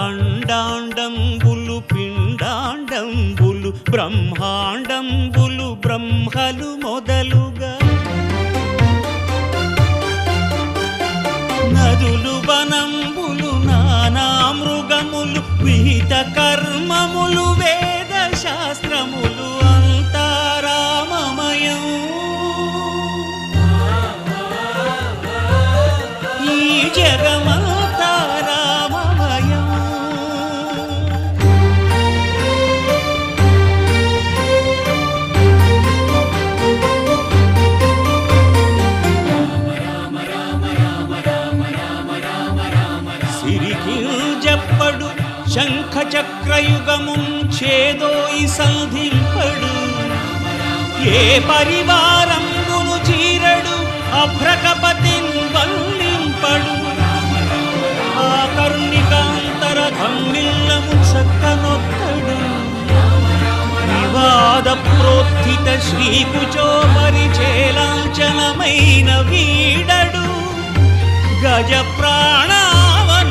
అండాండంబులు పిండాండంబులు బ్రహ్మాండంబులు బ్రహ్మలు మొదలుగా, నదులు వనంబులు నానా మృగములు విహిత కర్మములు వేద శాస్త్రములు, అంతారామమయం ఈ జగమంతారామమయం. శంఖ చక్రయుగముం ఛేదోయి సంధింపడు, ఏ పరివారంబును చీరడు అభ్రకపతిన్ వల్లింపడు ఆ కర్ణికాంతర ధమ్మిల్లము చక్కనొక్కడు వివాద ప్రోత్థిత శ్రీకుచో పరిచేలాంఛనమైన వీడడు గజ ప్రాణావనోత్సాహి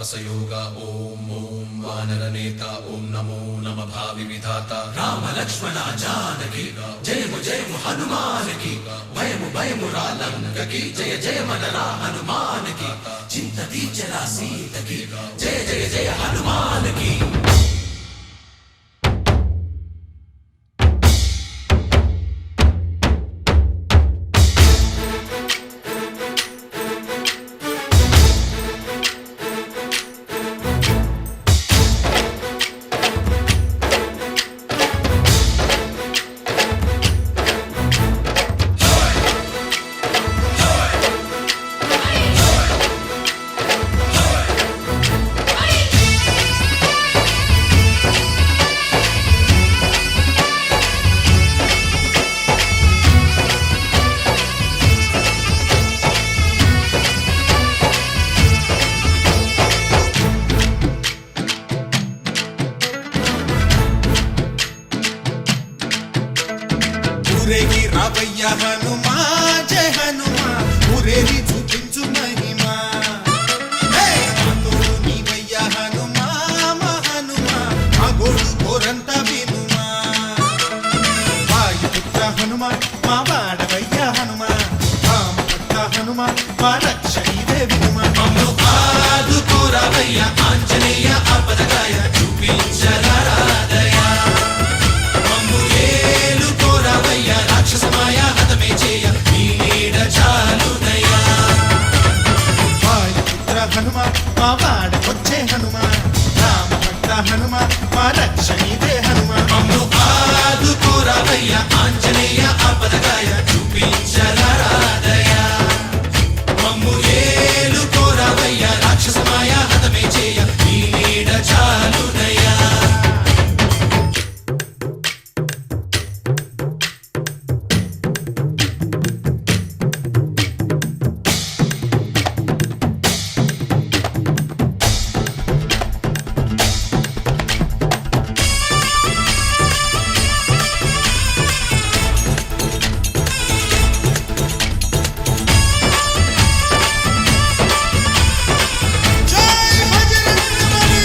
తాపసయోగ ఓం ఓం వానరనేత ఓం నమో నమ భావి విధాత రామ లక్ష్మణ జానకి జయము జయము హనుమానికి భయము భయము రాలంకకి జయ జయ మనరా హనుమానికి చింత తీర్చరా సీతకి జయ జయ జయ హనుమానికి. ఊరేగి రావయ్య హనుమా జయ హనుమా ఊరేగి చూపించు మహిమా తోడు నీవయ్య హనుమా మా హనుమా మా గోడు కోరంత వినుమా వాయుపుత్ర హనుమా మా వాడవయ్య హనుమా రామభక్త హనుమా మా రక్ష ఇదే వినుమా మమ్ము ఆదుకోరావయ్య ఆంజనేయ ఆపదగాయ చూపించరాదయ మమ్ము ఏలుకోరావయ్య రాక్షసమాయ హతమే చేయ నీ నీడ చాలునయ్యా. వాయుపుత్ర హనుమా మా వాడకొచ్చే హనుమా రామభక్త హనుమా మా రక్ష ఇదే హనుమా మమ్ము ఆదుకోరావయ్య ఆంజనేయ ఆపదగాయ చూపించరాదయ మమ్ము ఏలుకోరావయ్య రాక్షసమాయ హతమే చేయ నీ నీడ చాలునయ్యా. జై బజరంగబలి.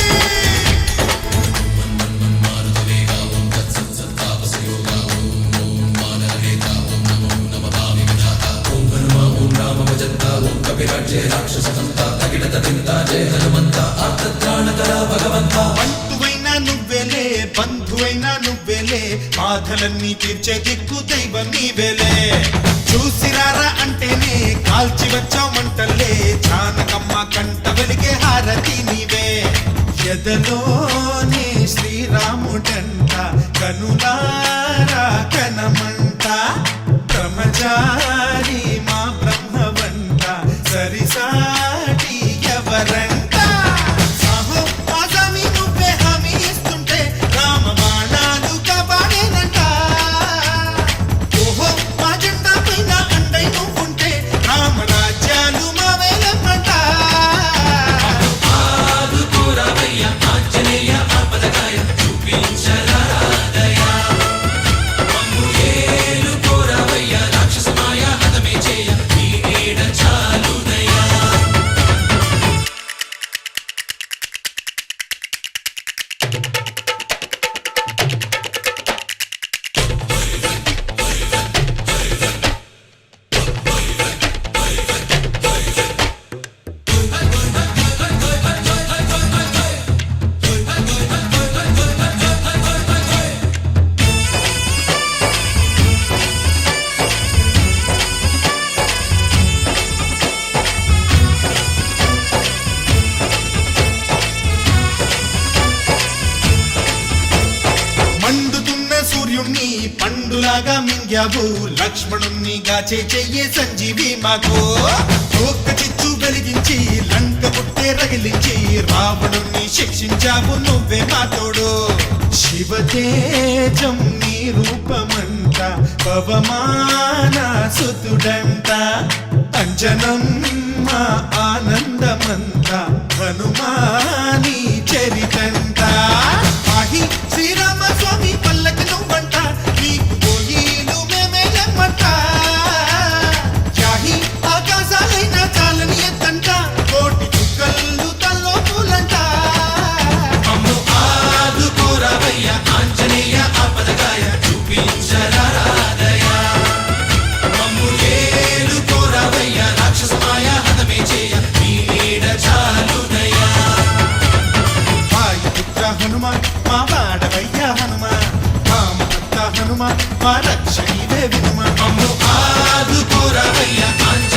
బంటువైనా నువ్వేలే బంధువైనా నువ్వేలే బాధలన్నీ తీర్చే దిక్కు దైవం నీవేలే చూసిరారా అంటేనే కాల్చి వచ్చామంటలే జానకమ్మ కంట వెలిగే హారతి నీవే ఎదలోనే శ్రీరాముడంట కనులారా కనమంట బ్రహ్మచారి మా బ్రహ్మవంట సరిసాటి ఎవరంట సాహో ఆజామి నువ్వే హామీ ఇస్తుంటే రామ బాణాలు కాపాడేనంట ఓహో మా జెండా పైన అండై నువ్వుంటే రామ రాజ్యాలు మా వేలమంట ఆదుకోరావయ్య ఆంజనేయ ఆపదగాయ చూపించరాదయ మమ్ము ఏలుకోరావయ్య రాక్షసమాయ హతమే చేయ నీ నీడ చాలునయ్యా. మండుతున్న సూర్యుణ్ణి పండులాగా మింగావు లక్ష్మణుణ్ణి గాచే చెయ్యే సంజీవి మాకు ఒక్క చిచ్చు వెలిగించి లంక పుట్టే రగిలించి రావణుణ్ణి శిక్షించావు నువ్వే మా తోడు శివతేజం నీ రూపమంట పవమాన సుతుడంట అంజనం మా ఆనందమంత హనుమాని చరితంట ఆహి శ్రీరామ స్వామి పల్లకి నువ్వంట నీకు పోయిలు మేమేలమ్మంట యాహి ఆకాశాలైనా చాలని ఎత్తంట కోటి చుక్కలు తల్లో పూల కోరవయ్య ఆంజనేయ ఆపదగాయ చూపించరాదయ మమ్ము ఏలు కోరవయ్య రాక్షసమాయ హతమే చేయ నీ నీడ చాలునయ్యా వాయుపుత్ర హనుమాన్ మా వాడవయ్య హనుమాన్ రామభక్త హనుమాన్ మా రక్షణీవే వినుమాన్ మమ్ము ఆదు కోరవయ్య ఆంజనేయ